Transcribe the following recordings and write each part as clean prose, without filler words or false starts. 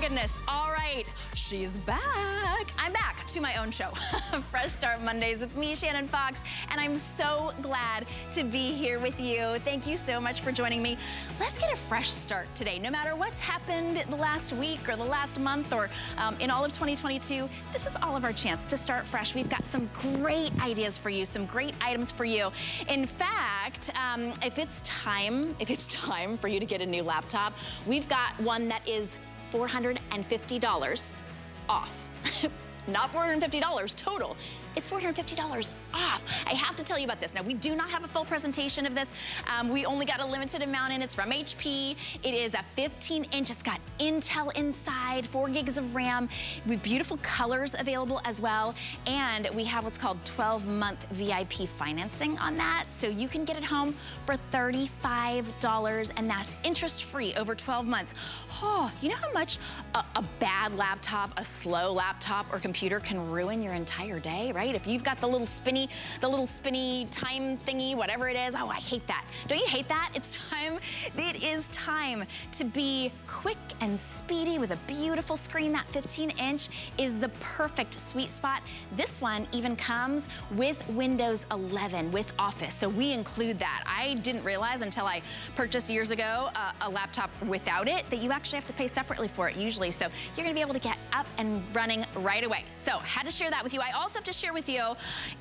goodness. All right, she's back. I'm back to my own show, Fresh Start Mondays with me, Shannon Fox, and I'm so glad to be here with you. Thank you so much for joining me. Let's get a fresh start today. No matter what's happened the last week or the last month or in all of 2022, this is all of our chance to start fresh. We've got some great ideas for you, some great items for you. In fact, if it's time for you to get a new laptop, we've got one that is $450 off. Not $450 total. It's $450 off. I have to tell you about this. Now, we do not have a full presentation of this. We only got a limited amount in. It's from HP. It is a 15-inch. It's got Intel inside, 4 gigs of RAM, with beautiful colors available as well. And we have what's called 12-month VIP financing on that. So you can get it home for $35, and that's interest-free over 12 months. Oh, you know how much a bad laptop, a slow laptop or computer can ruin your entire day, right? If you've got the little spinny time thingy, whatever it is, oh, I hate that. Don't you hate that? It's time, it is time to be quick and speedy with a beautiful screen. That 15-inch is the perfect sweet spot. This one even comes with Windows 11 with Office, so we include that. I didn't realize until I purchased years ago a laptop without it that you actually have to pay separately for it usually, so you're gonna be able to get up and running right away. So, had to share that with you. I also have to share with you,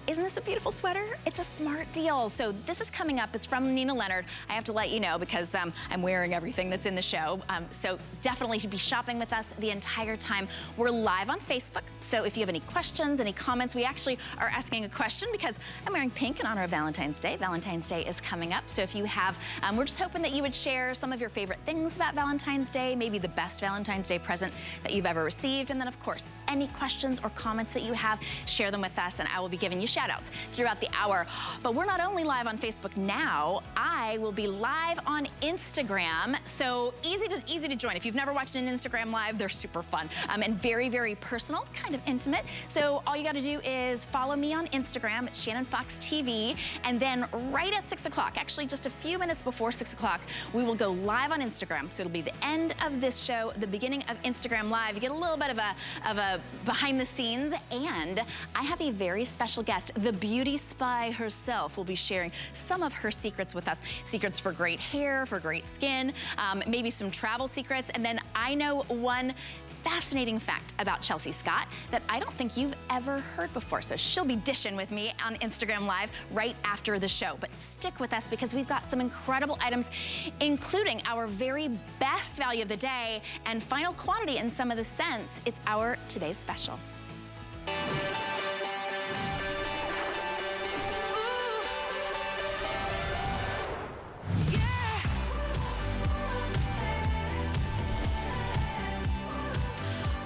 isn't this a beautiful sweater? It's a smart deal. So this is coming up. It's from Nina Leonard. I have to let you know because I'm wearing everything that's in the show. So definitely should be shopping with us the entire time. We're live on Facebook. So if you have any questions, any comments, we actually are asking a question because I'm wearing pink in honor of Valentine's Day. Valentine's Day is coming up. So if you have, we're just hoping that you would share some of your favorite things about Valentine's Day, maybe the best Valentine's Day present that you've ever received. And then of course, any questions or comments that you have, share them with us and I will be giving you shout outs throughout the hour. But we're not only live on Facebook now, I will be live on Instagram. So easy to join. If you've never watched an Instagram live, they're super fun and very, very personal, kind of intimate. So all you gotta do is follow me on Instagram. It's Shannon Fox TV. And then right at 6 o'clock, actually just a few minutes before 6 o'clock, we will go live on Instagram. So it'll be the end of this show, the beginning of Instagram Live. You get a little bit of a behind the scenes, and I have a very special guest. The beauty spy herself will be sharing some of her secrets with us. Secrets for great hair, for great skin, maybe some travel secrets. And then I know one fascinating fact about Chelsea Scott that I don't think you've ever heard before. So she'll be dishing with me on Instagram Live right after the show. But stick with us because we've got some incredible items, including our very best value of the day and final quantity in some of the scents. It's our today's special.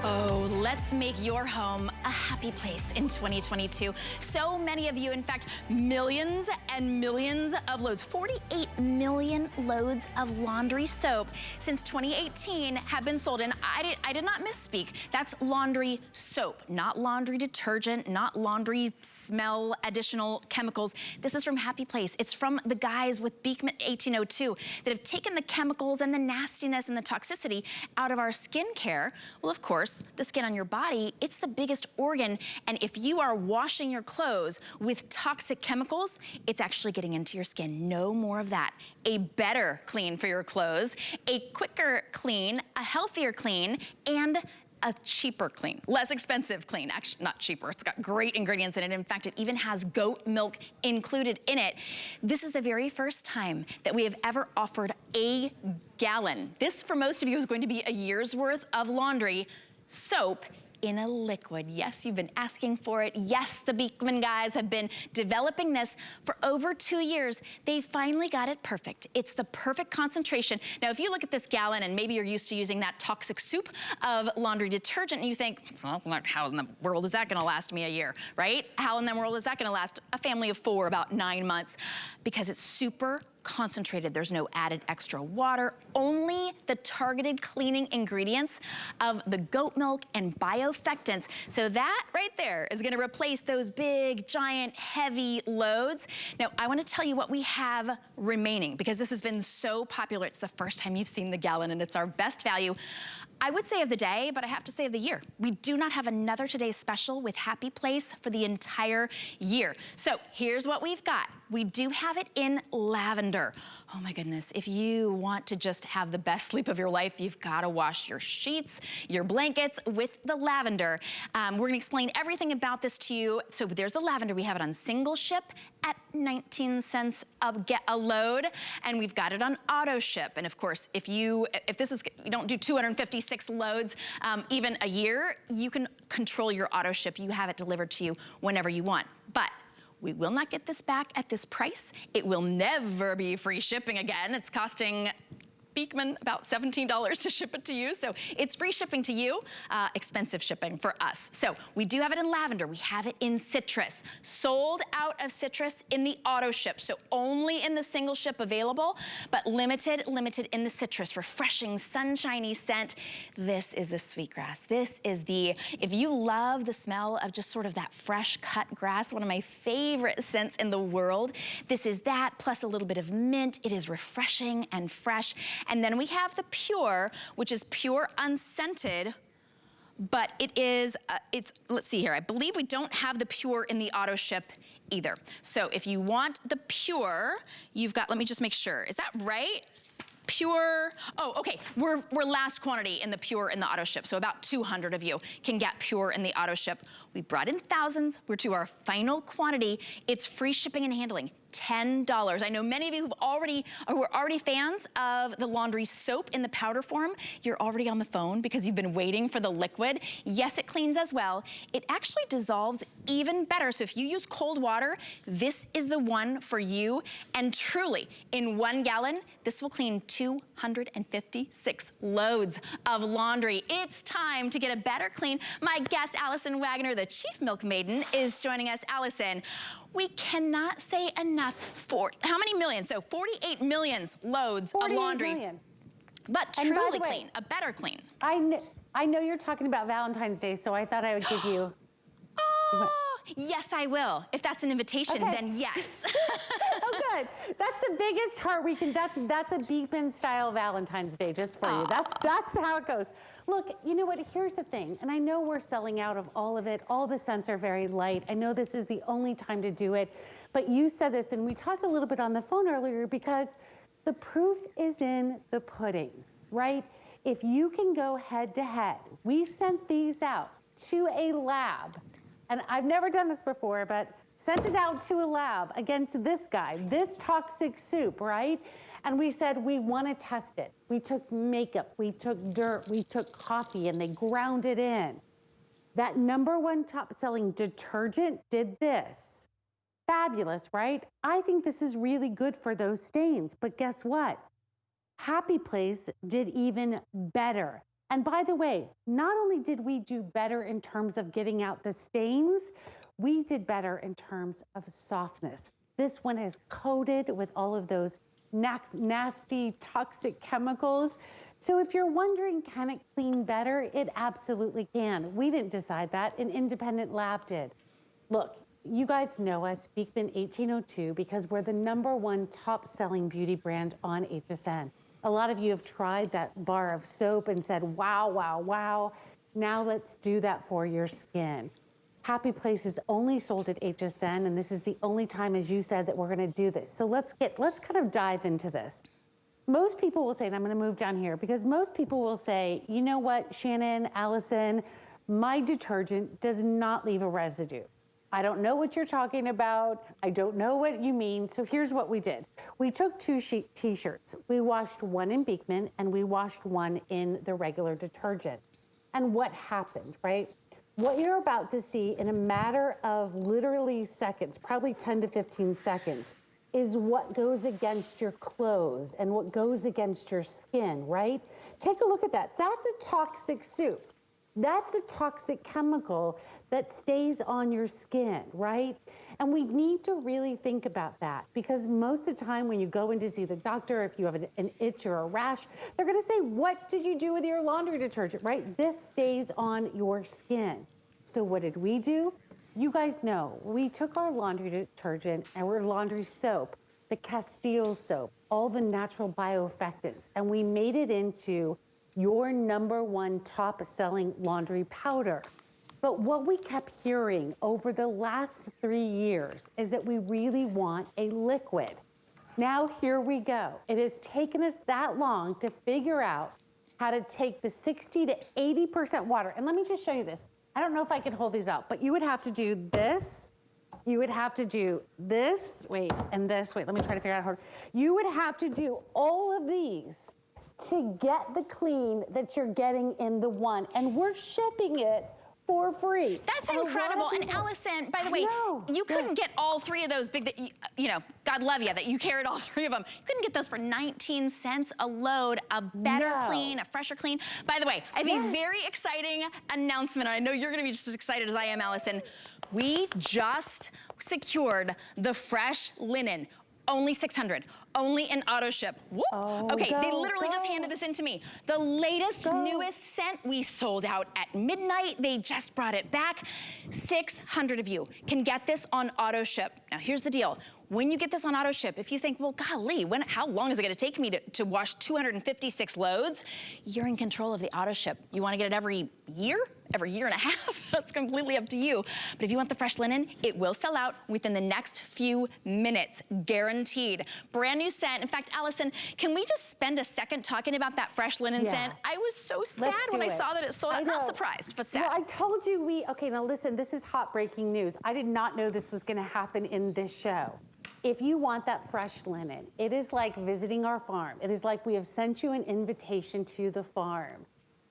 Oh, let's make your home a happy place in 2022. So many of you, in fact, millions and millions of loads, 48 million loads of laundry soap since 2018 have been sold. And I did not misspeak. That's laundry soap, not laundry detergent, not laundry smell additional chemicals. This is from Happy Place. It's from the guys with Beekman 1802 that have taken the chemicals and the nastiness and the toxicity out of our skincare. Well, of course, the skin on your body, it's the biggest organ, and if you are washing your clothes with toxic chemicals, it's actually getting into your skin. No more of that. A better clean for your clothes, a quicker clean, a healthier clean, and a cheaper clean, less expensive clean. Actually, not cheaper, it's got great ingredients in it. In fact, it even has goat milk included in it. This is the very first time that we have ever offered a gallon. This, for most of you, is going to be a year's worth of laundry soap in a liquid. Yes, you've been asking for it. Yes, the Beekman guys have been developing this for over 2 years. They finally got it perfect. It's the perfect concentration. Now, if you look at this gallon and maybe you're used to using that toxic soup of laundry detergent and you think, well, it's not, how in the world is that gonna last me a year, right? How in the world is that gonna last a family of 4 about 9 months? Because it's super concentrated. There's no added extra water, only the targeted cleaning ingredients of the goat milk and biofectants. So that right there is gonna replace those big, giant, heavy loads. Now, I wanna tell you what we have remaining because this has been so popular. It's the first time you've seen the gallon and it's our best value. I would say of the day, but I have to say of the year. We do not have another Today's Special with Happy Place for the entire year. So here's what we've got. We do have it in lavender. Oh my goodness, if you want to just have the best sleep of your life, you've gotta wash your sheets, your blankets with the lavender. We're gonna explain everything about this to you. So there's the lavender, we have it on single ship at 19 cents a load, and we've got it on auto ship. And of course, if you don't do 256 loads even a year, you can control your auto ship. You have it delivered to you whenever you want. But we will not get this back at this price. It will never be free shipping again. It's costing Beekman about $17 to ship it to you. So it's free shipping to you, expensive shipping for us. So we do have it in lavender. We have it in citrus. Sold out of citrus in the auto ship. So only in the single ship available, but limited in the citrus. Refreshing, sunshiny scent. This is the sweetgrass. This is the, if you love the smell of just sort of that fresh cut grass, one of my favorite scents in the world, this is that plus a little bit of mint. It is refreshing and fresh. And then we have the Pure, which is pure unscented, but it is, let's see here, I believe we don't have the Pure in the auto ship either. So if you want the Pure, you've got, let me just make sure, is that right? Pure, oh, okay, we're last quantity in the Pure in the auto ship, so about 200 of you can get Pure in the auto ship. We brought in thousands, we're to our final quantity. It's free shipping and handling. $10. I know many of you who are already fans of the laundry soap in the powder form. You're already on the phone because you've been waiting for the liquid. Yes, it cleans as well. It actually dissolves even better. So if you use cold water, this is the one for you. And truly, in 1 gallon, this will clean 256 loads of laundry. It's time to get a better clean. My guest, Allison Wagner, the Chief Milk Maiden, is joining us. Allison, we cannot say enough for how many millions? So 48 million loads of laundry. Million. But truly clean, a better clean. I know you're talking about Valentine's Day, so I thought I would give you. Yes, I will. If that's an invitation, then yes. Oh, good. That's the biggest heart we can. That's a Beekman style Valentine's Day just for you. That's how it goes. Look, you know what? Here's the thing, and I know we're selling out of all of it. All the scents are very light. I know this is the only time to do it, but you said this, and we talked a little bit on the phone earlier because the proof is in the pudding, right? If you can go head to head, we sent these out to a lab, and I've never done this before, but sent it out to a lab against this guy, this toxic soup, right? And we said, we want to test it. We took makeup, we took dirt, we took coffee, and they ground it in. That #1 top-selling detergent did this. Fabulous, right? I think this is really good for those stains, but guess what? Happy Place did even better. And by the way, not only did we do better in terms of getting out the stains, we did better in terms of softness. This one is coated with all of those nasty, toxic chemicals. So if you're wondering, can it clean better? It absolutely can. We didn't decide that. An independent lab did. Look, you guys know us, Beekman 1802, because we're the #1 top-selling beauty brand on HSN. A lot of you have tried that bar of soap and said, wow, wow, wow. Now let's do that for your skin. Happy Place is only sold at HSN, and this is the only time, as you said, that we're gonna do this. So let's kind of dive into this. Most people will say, and I'm gonna move down here, because most people will say, you know what, Shannon, Allison, my detergent does not leave a residue. I don't know what you're talking about. I don't know what you mean. So here's what we did. We took 2 t-shirts. We washed one in Beekman, and we washed one in the regular detergent. And what happened, right? What you're about to see in a matter of literally seconds, probably 10 to 15 seconds, is what goes against your clothes and what goes against your skin, right? Take a look at that. That's a toxic soup. That's a toxic chemical that stays on your skin, right? And we need to really think about that, because most of the time when you go in to see the doctor, if you have an itch or a rash, they're gonna say, what did you do with your laundry detergent, right? This stays on your skin. So what did we do? You guys know, we took our laundry detergent and our laundry soap, the Castile soap, all the natural bioeffectants, and we made it into your #1 top selling laundry powder. But what we kept hearing over the last 3 years is that we really want a liquid. Now here we go. It has taken us that long to figure out how to take the 60 to 80% water. And let me just show you this. I don't know if I can hold these out, but you would have to do this. You would have to do this, wait, and this, wait, let me try to figure out how. You would have to do all of these to get the clean that you're getting in the one. And we're shipping it for free. That's incredible. And Allison, by the way, you couldn't get all 3 of those big, that you know, God love you that you carried all 3 of them. You couldn't get those for 19 cents a load, a better clean, a fresher clean. By the way, I have a very exciting announcement. I know you're gonna be just as excited as I am, Allison. We just secured the fresh linen. Only 600, only in auto ship. Okay, they literally just handed this in to me. The latest, newest scent, we sold out at midnight. They just brought it back. 600 of you can get this on auto ship. Now here's the deal. When you get this on auto ship, if you think, well, golly, how long is it gonna take me to wash 256 loads? You're in control of the auto ship. You wanna get it every year? Every year and a half? That's completely up to you. But if you want the fresh linen, it will sell out within the next few minutes, guaranteed. Brand new scent. In fact, Allison, can we just spend a second talking about that fresh linen scent? I was so sad when I saw that it sold out. Not surprised, but sad. Well, I told you okay, now listen, this is hot breaking news. I did not know this was gonna happen in this show. If you want that fresh linen, it is like visiting our farm. It is like we have sent you an invitation to the farm.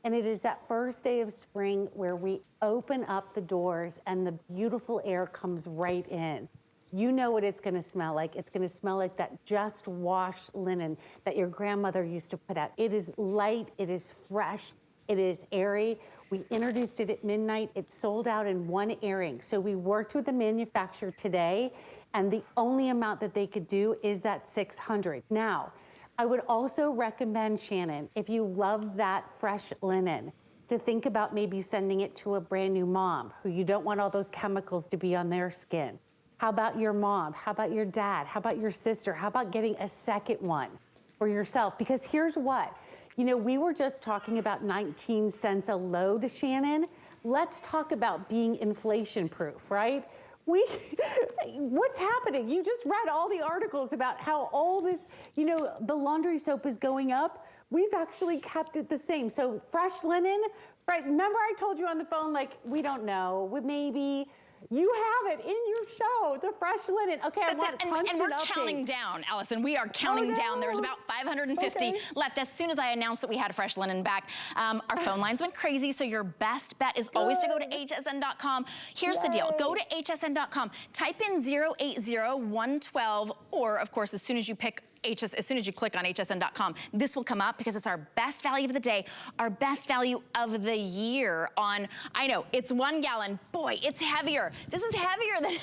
And it is that first day of spring where we open up the doors and the beautiful air comes right in. You know what it's gonna smell like. It's gonna smell like that just washed linen that your grandmother used to put out. It is light, it is fresh, it is airy. We introduced it at midnight. It sold out in 1 airing. So we worked with the manufacturer today, and the only amount that they could do is that 600. Now, I would also recommend, Shannon, if you love that fresh linen, to think about maybe sending it to a brand new mom who you don't want all those chemicals to be on their skin. How about your mom? How about your dad? How about your sister? How about getting a second one for yourself? Because here's what, you know, we were just talking about 19 cents a load, Shannon. Let's talk about being inflation proof, right? What's happening? You just read all the articles about how all this, you know, the laundry soap is going up. We've actually kept it the same. So fresh linen, right? Remember I told you on the phone, like, we don't know, maybe you have it in your show, the fresh linen. Okay, and we're counting down, Allison. We are counting down. There's about 550 left. As soon as I announced that we had fresh linen back, our phone lines went crazy. So your best bet is always to go to hsn.com. Here's the deal. Go to hsn.com. Type in 080112, or of course, as soon as you click on hsn.com, this will come up because it's our best value of the day, our best value of the year on, I know, it's 1 gallon. Boy, it's heavier. This is heavier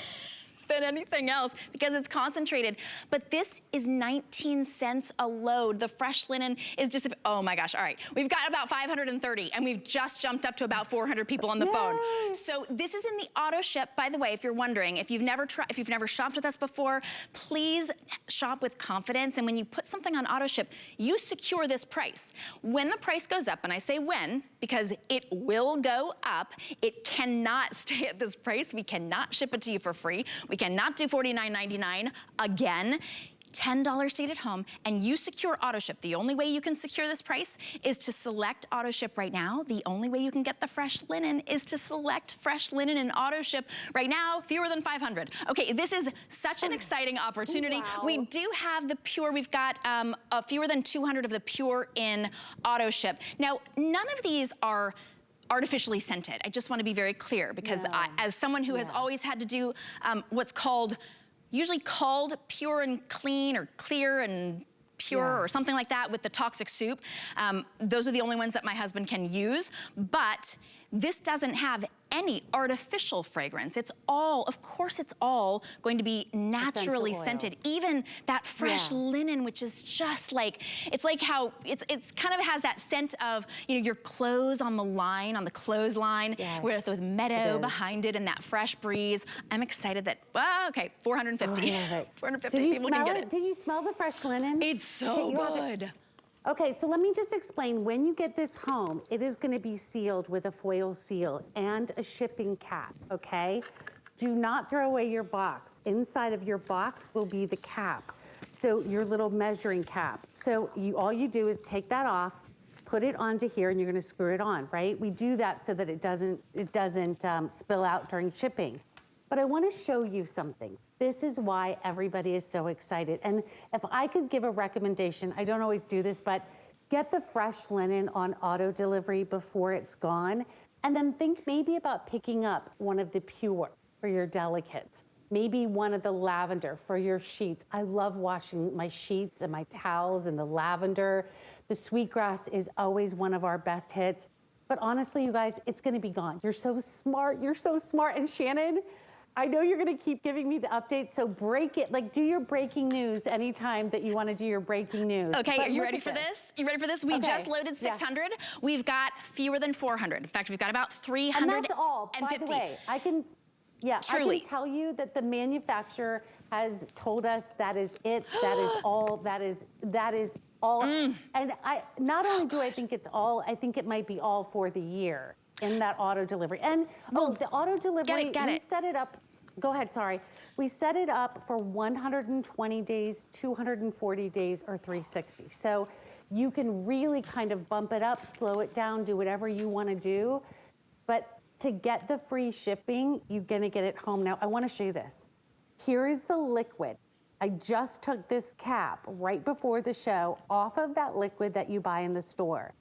than anything else because it's concentrated. But this is 19 cents a load. The fresh linen is just, oh my gosh, all right. We've got about 530 and we've just jumped up to about 400 people on the phone. So this is in the auto ship, by the way, if you're wondering, if you've never shopped with us before, please shop with confidence. And when you put something on auto ship, you secure this price. When the price goes up, and I say when, because it will go up, it cannot stay at this price. We cannot ship it to you for free. We cannot do $49.99 again. $10 stayed at home, and you secure auto ship. The only way you can secure this price is to select auto ship right now. The only way you can get the fresh linen is to select fresh linen and auto ship right now, fewer than 500. Okay, this is such an exciting opportunity. We do have the pure, we've got fewer than 200 of the pure in auto ship. Now, none of these are artificially scented. I just want to be very clear because as someone who has always had to do what's usually called pure and clean or clear and pure or something like that with the toxic soup, those are the only ones that my husband can use. But this doesn't have any artificial fragrance. It's all, of course, it's all going to be naturally scented. Even that fresh linen, which is just like, it's like how, it's kind of has that scent of, you know, your clothes on the line, on the clothesline, with meadow behind it and that fresh breeze. I'm excited that, okay, 450. 450 people can get it. Did you smell the fresh linen? It's so good. Okay, so let me just explain. When you get this home, it is going to be sealed with a foil seal and a shipping cap, okay? Do not throw away your box. Inside of your box will be the cap. So your little measuring cap. So all you do is take that off, put it onto here, and you're going to screw it on, right? We do that so that it doesn't spill out during shipping. But I want to show you something. This is why everybody is so excited. And if I could give a recommendation, I don't always do this, but get the fresh linen on auto delivery before it's gone. And then think maybe about picking up one of the pure for your delicates. Maybe one of the lavender for your sheets. I love washing my sheets and my towels in the lavender. The sweetgrass is always one of our best hits. But honestly, you guys, it's going to be gone. You're so smart. You're so smart. And Shannon, I know you're going to keep giving me the updates, so break it. Like, do your breaking news anytime that you want to do your breaking news. Okay, are you ready for this? You ready for this? We just loaded 600. Yeah. We've got fewer than 400. In fact, we've got about 350. And that's all, by the way. I can tell you that the manufacturer has told us that is it, that is all, that is all. And not only do I think it's all, I think it might be all for the year in that auto delivery. And the auto delivery, we set it up, go ahead, sorry. We set it up for 120 days, 240 days, or 360. So you can really kind of bump it up, slow it down, do whatever you want to do. But to get the free shipping, you're gonna get it home. Now, I wanna show you this. Here is the liquid. I just took this cap right before the show off of that liquid that you buy in the store.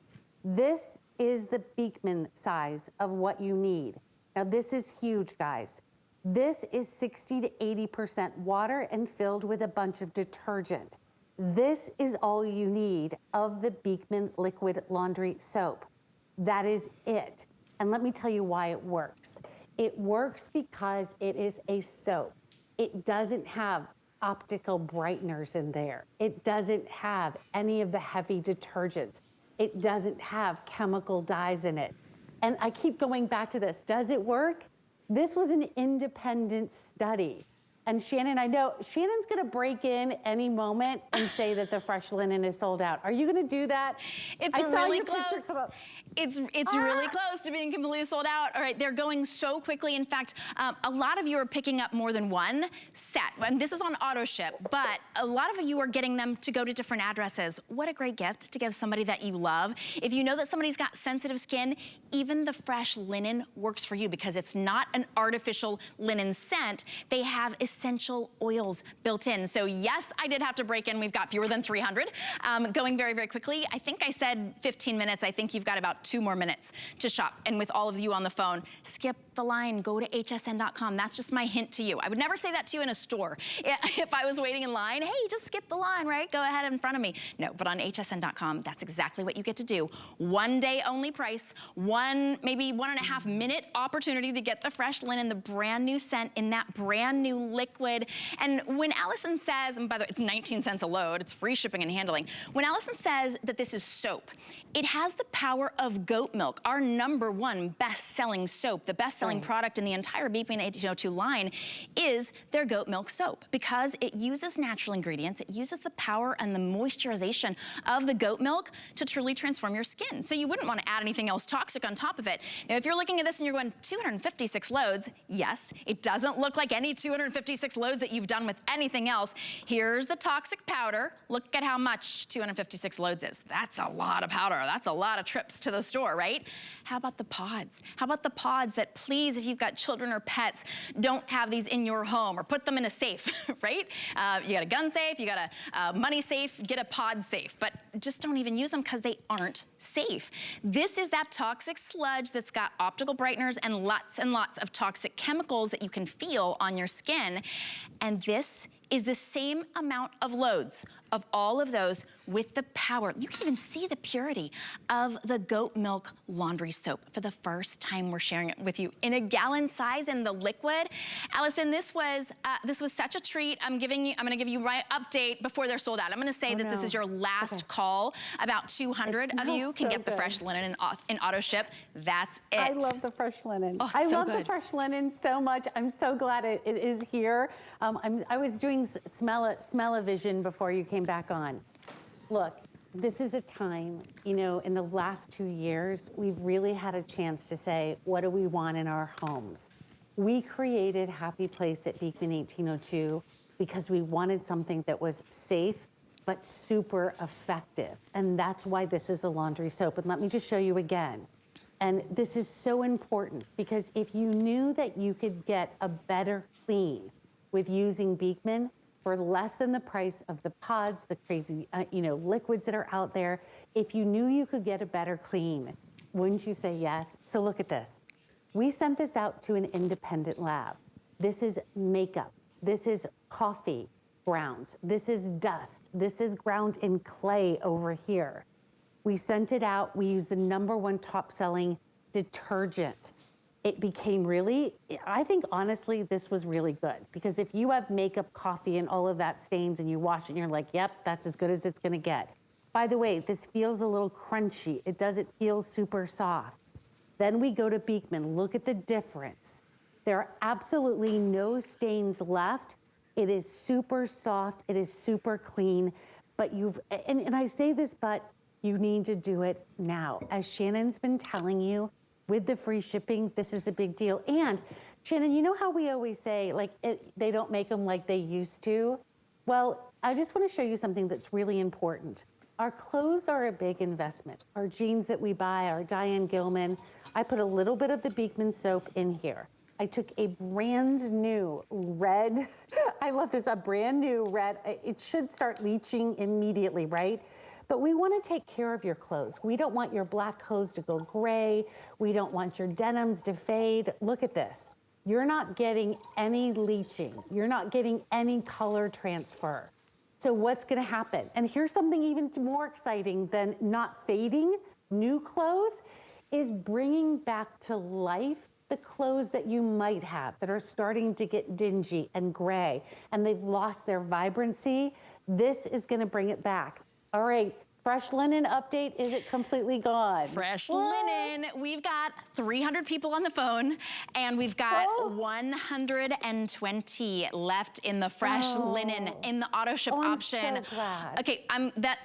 This is the Beekman size of what you need. Now, this is huge, guys. This is 60 to 80% water and filled with a bunch of detergent. This is all you need of the Beekman liquid laundry soap. That is it. And let me tell you why it works. It works because it is a soap. It doesn't have optical brighteners in there. It doesn't have any of the heavy detergents. It doesn't have chemical dyes in it. And I keep going back to this. Does it work? This was an independent study. And Shannon, I know Shannon's gonna break in any moment and say that the fresh linen is sold out. Are you gonna do that? It's really close. It's really close to being completely sold out. All right, they're going so quickly. In fact, a lot of you are picking up more than one set. And this is on auto ship, but a lot of you are getting them to go to different addresses. What a great gift to give somebody that you love. If you know that somebody's got sensitive skin, even the fresh linen works for you because it's not an artificial linen scent. They have essential oils built in. So yes, I did have to break in. We've got fewer than 300 going very, very quickly. I think I said 15 minutes. I think you've got about 2 more minutes to shop. And with all of you on the phone, skip the line, go to hsn.com. That's just my hint to you. I would never say that to you in a store. If I was waiting in line, hey, just skip the line, right? Go ahead in front of me. No, but on hsn.com, that's exactly what you get to do. 1 day only price, maybe 1.5 minute opportunity to get the fresh linen, the brand new scent in that brand new liquid. And when Allison says, and by the way, it's 19 cents a load, it's free shipping and handling. When Allison says that this is soap, it has the power of goat milk, our #1 best-selling soap. The best-selling product in the entire Beekman 1802 line is their goat milk soap because it uses natural ingredients. It uses the power and the moisturization of the goat milk to truly transform your skin. So you wouldn't want to add anything else toxic on top of it. Now, if you're looking at this and you're going 256 loads, yes, it doesn't look like any 256 loads that you've done with anything else. Here's the toxic powder. Look at how much 256 loads is. That's a lot of powder. That's a lot of trips to the store, right? How about the pods? How about the pods that, please, if you've got children or pets, don't have these in your home or put them in a safe, right? You got a gun safe, you got a money safe, get a pod safe, but just don't even use them because they aren't safe. This is that toxic sludge that's got optical brighteners and lots of toxic chemicals that you can feel on your skin. And this is the same amount of loads of all of those with the power. You can even see the purity of the goat milk laundry soap. For the first time, we're sharing it with you in a gallon size in the liquid. Allison, this was such a treat. I'm gonna give you my update before they're sold out. I'm gonna say that this is your last call. About 200 of you can get the fresh linen in auto ship. That's it. I love the fresh linen. Oh, I love the fresh linen so much. I'm so glad it is here. I was doing smell-o-vision before you came back on. Look, this is a time, you know, in the last 2 years, we've really had a chance to say, what do we want in our homes? We created Happy Place at Beekman 1802 because we wanted something that was safe, but super effective. And that's why this is a laundry soap. And let me just show you again. And this is so important because if you knew that you could get a better clean with using Beekman, for less than the price of the pods, the crazy, liquids that are out there, if you knew you could get a better clean, wouldn't you say yes? So look at this. We sent this out to an independent lab. This is makeup. This is coffee grounds. This is dust. This is ground in clay over here. We sent it out. We used the #1 top-selling detergent. It became really, I think honestly, this was really good because if you have makeup, coffee, and all of that stains and you wash it and you're like, yep, that's as good as it's gonna get. By the way, this feels a little crunchy. It doesn't feel super soft. Then we go to Beekman, look at the difference. There are absolutely no stains left. It is super soft, it is super clean, but and I say this, but you need to do it now. As Shannon's been telling you, with the free shipping, this is a big deal. And Shannon, you know how we always say, like, they don't make them like they used to? Well, I just want to show you something that's really important. Our clothes are a big investment. Our jeans that we buy, our Diane Gilman, I put a little bit of the Beekman soap in here. I took a brand new red, I love this, a brand new red, it should start leaching immediately, right? But we want to take care of your clothes. We don't want your black clothes to go gray. We don't want your denims to fade. Look at this. You're not getting any leaching. You're not getting any color transfer. So what's going to happen? And here's something even more exciting than not fading new clothes is bringing back to life the clothes that you might have that are starting to get dingy and gray and they've lost their vibrancy. This is going to bring it back. All right, fresh linen update, is it completely gone? Fresh linen, we've got 300 people on the phone and we've got 120 left in the fresh linen in the auto ship option. I'm so glad. Okay,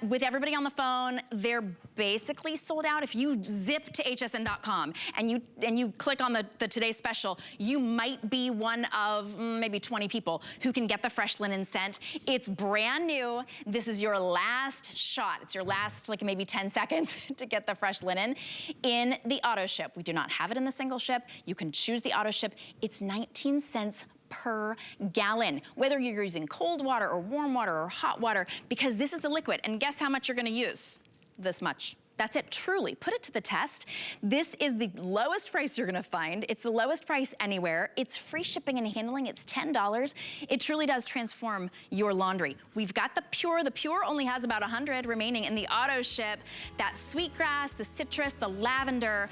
with everybody on the phone, they're basically sold out. If you zip to hsn.com and you click on the Today Special, you might be one of maybe 20 people who can get the fresh linen scent. It's brand new. This is your last shot. It's your last, like maybe 10 seconds to get the fresh linen in the auto ship. We do not have it in the single ship. You can choose the auto ship. It's 19 cents per gallon, whether you're using cold water or warm water or hot water, because this is the liquid. And guess how much you're gonna use? This much. That's it, truly. Put it to the test. This is the lowest price you're gonna find. It's the lowest price anywhere. It's free shipping and handling. It's $10. It truly does transform your laundry. We've got the Pure. The Pure only has about 100 remaining in the auto ship. That sweetgrass, the citrus, the lavender,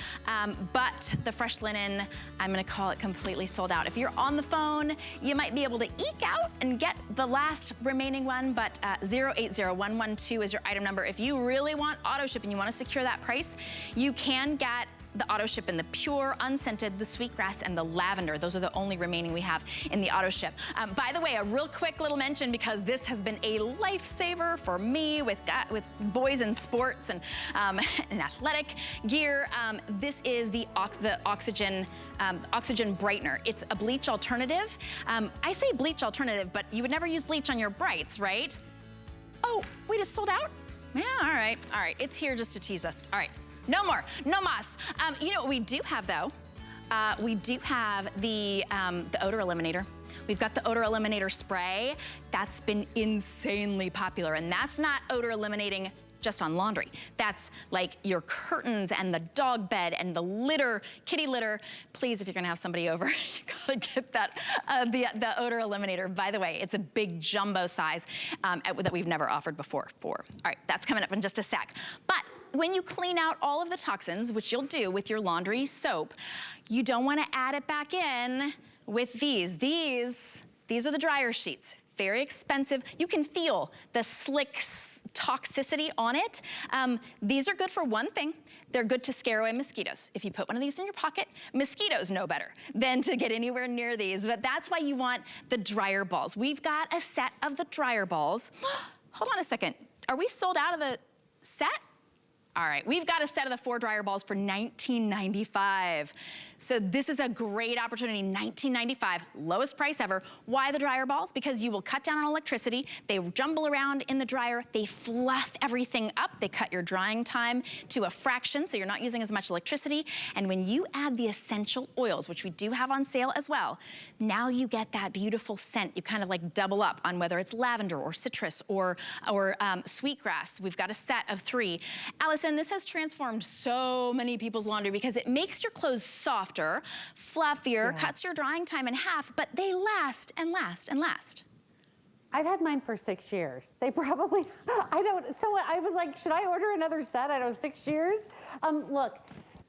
but the fresh linen, I'm gonna call it completely sold out. If you're on the phone, you might be able to eke out and get the last remaining one, but 080112 is your item number. If you really want auto ship and you wanna secure that price, you can get the auto ship in the Pure, unscented, the sweetgrass, and the lavender. Those are the only remaining we have in the auto ship. By the way, a real quick little mention, because this has been a lifesaver for me with boys in sports and athletic gear. This is the Oxygen Brightener. It's a bleach alternative. I say bleach alternative, but you would never use bleach on your brights, right? Oh, wait, it's sold out? Yeah, all right. It's here just to tease us. All right, no more, no mas. You know what we do have though? We do have the Odor Eliminator. We've got the Odor Eliminator spray. That's been insanely popular, and that's not odor eliminating just on laundry. That's like your curtains and the dog bed and the litter, kitty litter. Please, if you're gonna have somebody over, you gotta get that, the Odor Eliminator. By the way, it's a big jumbo size that we've never offered before. All right, that's coming up in just a sec. But when you clean out all of the toxins, which you'll do with your laundry soap, you don't wanna add it back in with these. These are the dryer sheets. Very expensive. You can feel the slick toxicity on it. These are good for one thing. They're good to scare away mosquitoes. If you put one of these in your pocket, mosquitoes know better than to get anywhere near these. But that's why you want the dryer balls. We've got a set of the dryer balls. Hold on a second. Are we sold out of the set. All right, we've got a set of the 4 dryer balls for $19.95. So this is a great opportunity, $19.95, lowest price ever. Why the dryer balls? Because you will cut down on electricity. They jumble around in the dryer. They fluff everything up. They cut your drying time to a fraction, so you're not using as much electricity. And when you add the essential oils, which we do have on sale as well, now you get that beautiful scent. You kind of like double up on whether it's lavender or citrus or sweetgrass. We've got a set of 3. Allison, this has transformed so many people's laundry because it makes your clothes softer, fluffier, cuts your drying time in half, but they last and last and last. I've had mine for 6 years. They probably, so I was like, should I order another set? I know, 6 years. Look,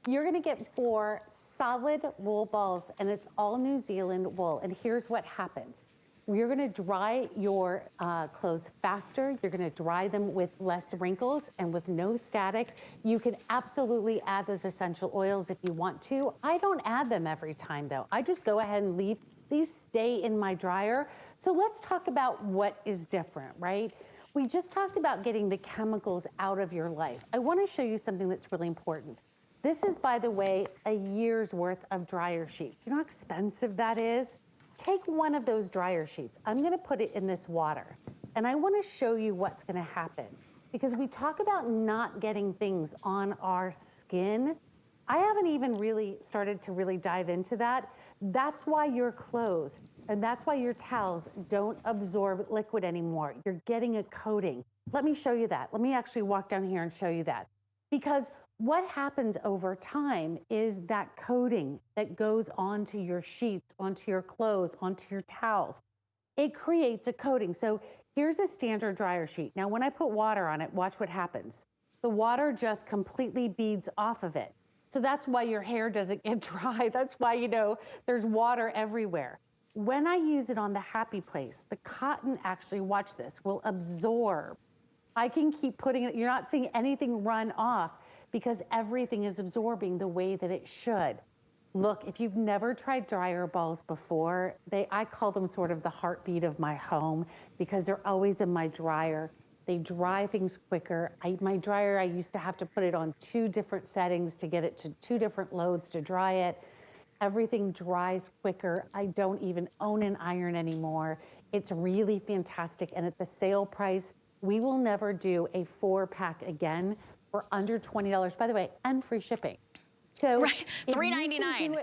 you're gonna get 4 solid wool balls, and it's all New Zealand wool. And here's what happens. You're gonna dry your clothes faster. You're gonna dry them with less wrinkles and with no static. You can absolutely add those essential oils if you want to. I don't add them every time though. I just go ahead and leave these stay in my dryer. So let's talk about what is different, right? We just talked about getting the chemicals out of your life. I wanna show you something that's really important. This is, by the way, a year's worth of dryer sheets. You know how expensive that is? Take one of those dryer sheets. I'm gonna put it in this water, and I wanna show you what's gonna happen. Because we talk about not getting things on our skin. I haven't even really started to really dive into that. That's why your clothes, and that's why your towels don't absorb liquid anymore. You're getting a coating. Let me show you that. Let me actually walk down here and show you that. Because what happens over time is that coating that goes onto your sheets, onto your clothes, onto your towels. It creates a coating. So here's a standard dryer sheet. Now, when I put water on it, watch what happens. The water just completely beads off of it. So that's why your hair doesn't get dry. That's why, you know, there's water everywhere. When I use it on the happy place, the cotton actually, watch this, will absorb. I can keep putting it, you're not seeing anything run off, because everything is absorbing the way that it should. Look, if you've never tried dryer balls before, I call them sort of the heartbeat of my home because they're always in my dryer. They dry things quicker. My dryer, I used to have to put it on 2 different settings to get it to 2 different loads to dry it. Everything dries quicker. I don't even own an iron anymore. It's really fantastic. And at the sale price, we will never do a 4-pack again for under $20, by the way, and free shipping. So right, $3.99.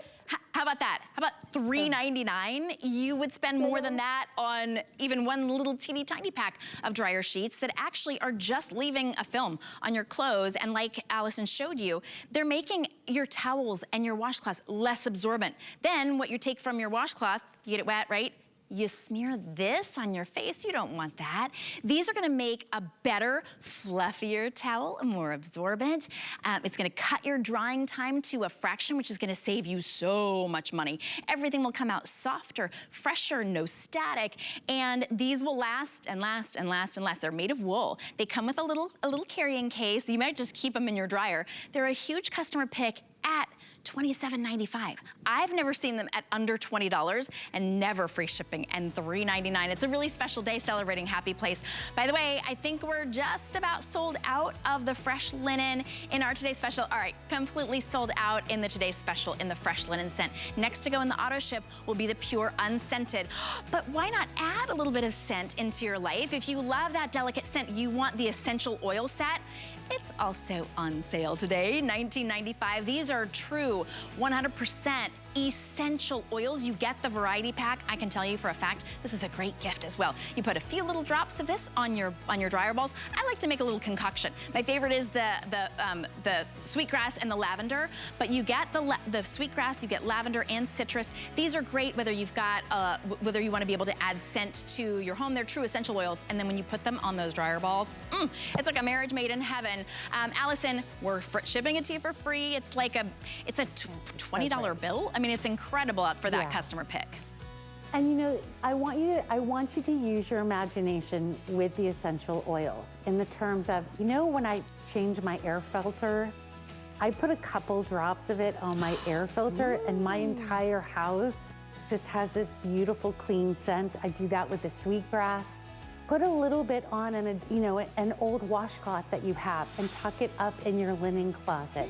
How about that? How about $3.99? You would spend more than that on even one little teeny tiny pack of dryer sheets that actually are just leaving a film on your clothes. And like Allison showed you, they're making your towels and your washcloths less absorbent. Then what you take from your washcloth, you get it wet, right? You smear this on your face, you don't want that. These are gonna make a better, fluffier towel, more absorbent. It's gonna cut your drying time to a fraction, which is gonna save you so much money. Everything will come out softer, fresher, no static, and these will last and last and last and last. They're made of wool. They come with a little carrying case. You might just keep them in your dryer. They're a huge customer pick at $27.95. I've never seen them at under $20 and never free shipping, and $3.99. It's a really special day celebrating Happy Place. By the way, I think we're just about sold out of the fresh linen in our Today Special. All right, completely sold out in the Today Special in the fresh linen scent. Next to go in the auto ship will be the pure unscented. But why not add a little bit of scent into your life? If you love that delicate scent, you want the essential oil set. It's also on sale today, $19.95. These are true 100% essential oils. You get the variety pack. I can tell you for a fact, this is a great gift as well. You put a few little drops of this on your dryer balls. I like to make a little concoction. My favorite is the sweetgrass and the lavender, but you get the sweetgrass, you get lavender and citrus. These are great whether you've got, whether you want to be able to add scent to your home. They're true essential oils, and then when you put them on those dryer balls, it's like a marriage made in heaven. Allison, we're shipping it to you for free. It's like it's a $20 bill. I mean, it's incredible for that customer pick. And you know, I want you to use your imagination with the essential oils in the terms of, you know, when I change my air filter, I put a couple drops of it on my air filter and my entire house just has this beautiful clean scent. I do that with the sweetgrass. put a little bit on an old washcloth that you have and tuck it up in your linen closet.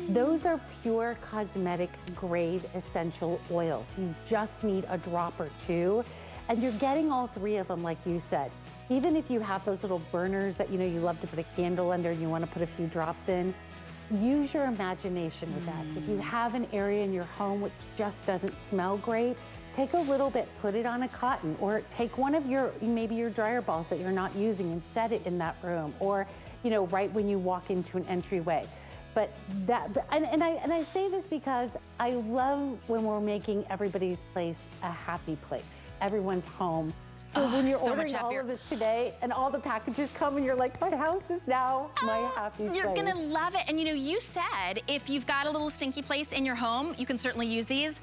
Those are pure cosmetic grade essential oils. You just need a drop or two, and you're getting all three of them, like you said. Even if you have those little burners that you love to put a candle under and you want to put a few drops in, use your imagination with that. If you have an area in your home which just doesn't smell great, take a little bit, put it on a cotton, or take one of maybe your dryer balls that you're not using and set it in that room, or right when you walk into an entryway. But I say this because I love when we're making everybody's place a happy place, everyone's home. So when you're ordering all of this today and all the packages come and you're like, my house is now my happy place. You're gonna love it. And you said if you've got a little stinky place in your home, you can certainly use these.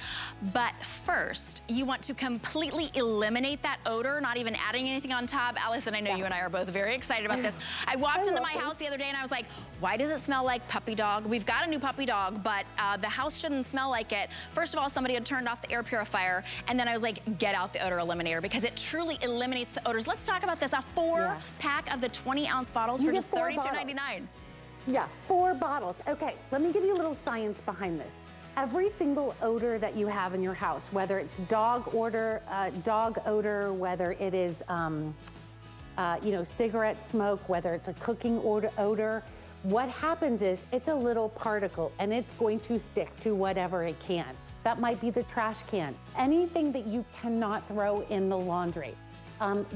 But first, you want to completely eliminate that odor, not even adding anything on top. Allison, I know you and I are both very excited about this. I walked into my house the other day and I was like, why does it smell like puppy dog? We've got a new puppy dog, but the house shouldn't smell like it. First of all, somebody had turned off the air purifier, and then I was like, get out the odor eliminator, because it truly eliminates the odors. Let's talk about this. A 4-pack of the 20-ounce bottles for just $32.99. Yeah, 4 bottles. Okay, let me give you a little science behind this. Every single odor that you have in your house, whether it's dog odor, whether it is cigarette smoke, whether it's a cooking odor, what happens is it's a little particle and it's going to stick to whatever it can. That might be the trash can. Anything that you cannot throw in the laundry.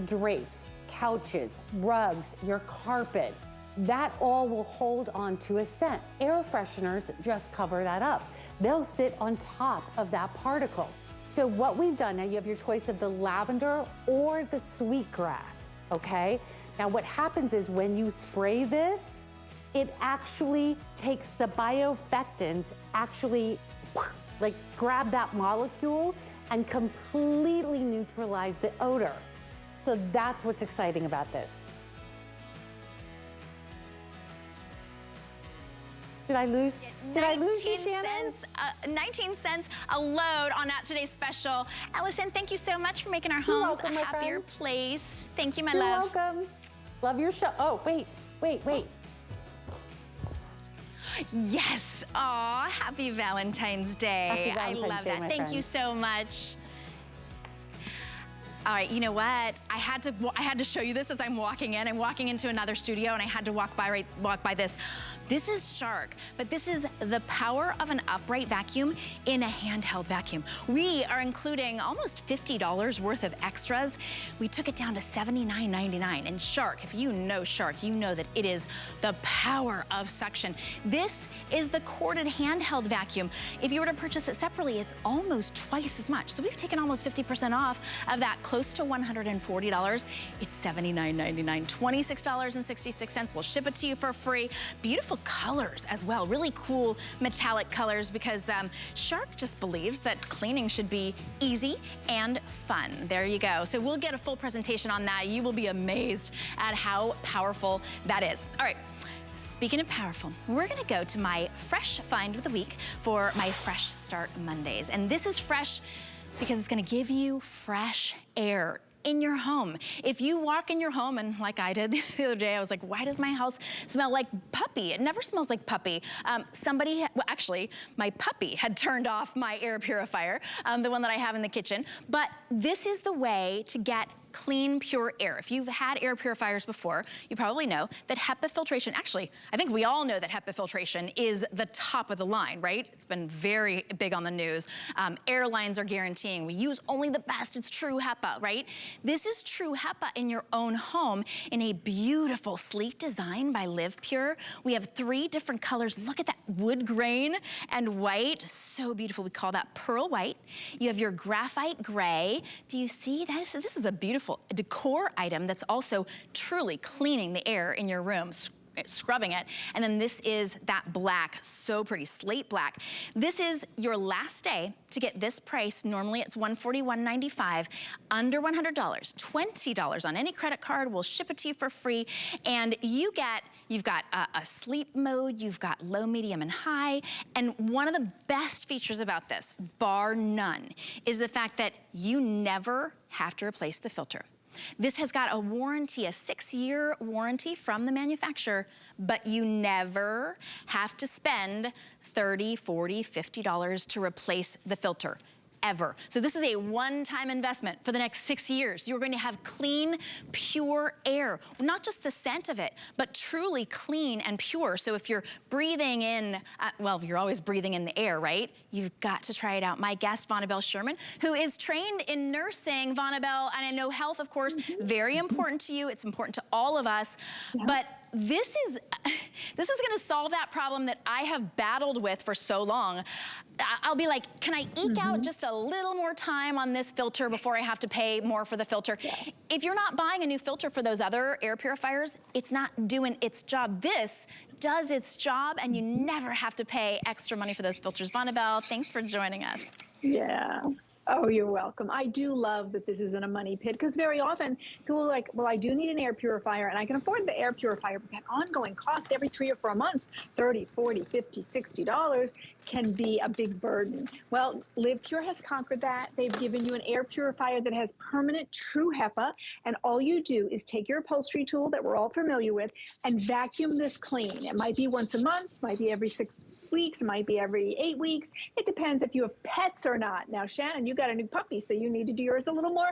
Drapes, couches, rugs, your carpet, that all will hold on to a scent. Air fresheners just cover that up. They'll sit on top of that particle. So what we've done, now you have your choice of the lavender or the sweetgrass, okay? Now what happens is when you spray this, it actually takes the biofectins, like grab that molecule and completely neutralize the odor. So that's what's exciting about this. Did I lose you, Shannon? 19 cents a load on that today's special. Allison, thank you so much for making our homes a happier place. Thank you, my love. You're welcome. Love your show. Oh, wait. Yes. Aw, happy Valentine's Day. Happy Valentine's I love Day, that. my Thank friend. you so much. All right, you know what? I had to show you this as I'm walking in. I'm walking into another studio and I had to walk by this. This is Shark, but this is the power of an upright vacuum in a handheld vacuum. We are including almost $50 worth of extras. We took it down to $79.99. And Shark, if you know Shark, you know that it is the power of suction. This is the corded handheld vacuum. If you were to purchase it separately, it's almost twice as much. So we've taken almost 50% off of that, close to $140. It's $79.99, $26.66. We'll ship it to you for free. Beautiful colors as well, really cool metallic colors, because Shark just believes that cleaning should be easy and fun. There you go. So we'll get a full presentation on that. You will be amazed at how powerful that is. All right. Speaking of powerful, we're gonna go to my fresh find of the week for my Fresh Start Mondays. And this is fresh because it's gonna give you fresh air in your home. If you walk in your home, and like I did the other day, I was like, why does my house smell like puppy? It never smells like puppy. Actually, my puppy had turned off my air purifier, the one that I have in the kitchen. But this is the way to get clean, pure air. If you've had air purifiers before, you probably know that HEPA filtration, actually, I think we all know that HEPA filtration is the top of the line, right? It's been very big on the news. Airlines are guaranteeing we use only the best. It's true HEPA, right? This is true HEPA in your own home in a beautiful, sleek design by Live Pure. We have 3 different colors. Look at that wood grain and white. So beautiful. We call that pearl white. You have your graphite gray. Do you see that? This is a beautiful decor item that's also truly cleaning the air in your room, scrubbing it. And then this is that black, so pretty, slate black. This is your last day to get this price. Normally it's $141.95, under $100, $20 on any credit card. We'll ship it to you for free. And you've got a sleep mode, you've got low, medium, and high. And one of the best features about this, bar none, is the fact that you never have to replace the filter. This has got a warranty, a 6-year warranty from the manufacturer, but you never have to spend $30, $40, $50 to replace the filter. Ever. So this is a one-time investment for the next 6 years. You're going to have clean, pure air. Not just the scent of it, but truly clean and pure. So if you're breathing in, well, you're always breathing in the air, right? You've got to try it out. My guest, Vonabelle Sherman, who is trained in nursing. Vonabelle, and I know health, of course, very important to you. It's important to all of us. Yeah. But this is gonna solve that problem that I have battled with for so long. I'll be like, can I eke out just a little more time on this filter before I have to pay more for the filter? Yeah. If you're not buying a new filter for those other air purifiers, it's not doing its job. This does its job, and you never have to pay extra money for those filters. Vonabelle, thanks for joining us. Yeah. Oh, you're welcome. I do love that this isn't a money pit, because very often people are like, well, I do need an air purifier and I can afford the air purifier, but that ongoing cost every 3 or 4 months, $30, $40, $50, $60 can be a big burden. Well, LivePure has conquered that. They've given you an air purifier that has permanent true HEPA, and all you do is take your upholstery tool that we're all familiar with and vacuum this clean. It might be once a month, might be every 6 weeks, it might be every 8 weeks. It depends if you have pets or not. Now, Shannon, you got a new puppy, so you need to do yours a little more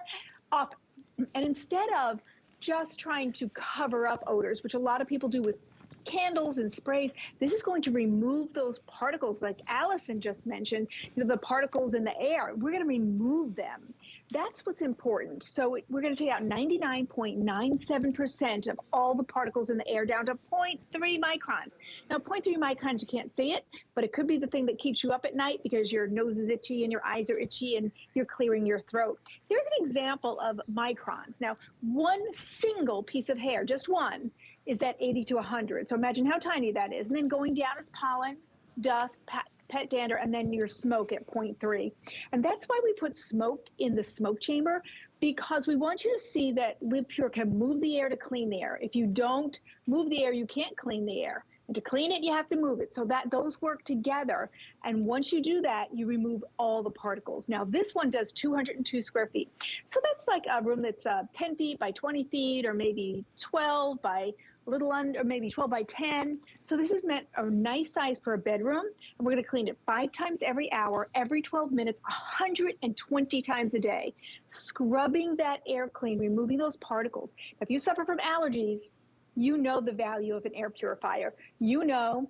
often. And instead of just trying to cover up odors, which a lot of people do with candles and sprays, this is going to remove those particles like Allison just mentioned, the particles in the air. We're going to remove them. That's what's important. So we're going to take out 99.97% of all the particles in the air down to 0.3 microns. Now, 0.3 microns, you can't see it, but it could be the thing that keeps you up at night because your nose is itchy and your eyes are itchy and you're clearing your throat. Here's an example of microns. Now, one single piece of hair, just one, is that 80 to 100. So imagine how tiny that is. And then going down is pollen, dust, pet dander, and then your smoke at 0.3. And that's why we put smoke in the smoke chamber, because we want you to see that LivePure can move the air to clean the air. If you don't move the air, you can't clean the air. And to clean it, you have to move it. So that those work together. And once you do that, you remove all the particles. Now, this one does 202 square feet. So that's like a room that's 10 feet by 20 feet, or maybe 12 by a little under, maybe 12 by 10. So this is meant a nice size for a bedroom. And we're going to clean it 5 times every hour, every 12 minutes, 120 times a day. Scrubbing that air clean, removing those particles. If you suffer from allergies, you know the value of an air purifier. You know,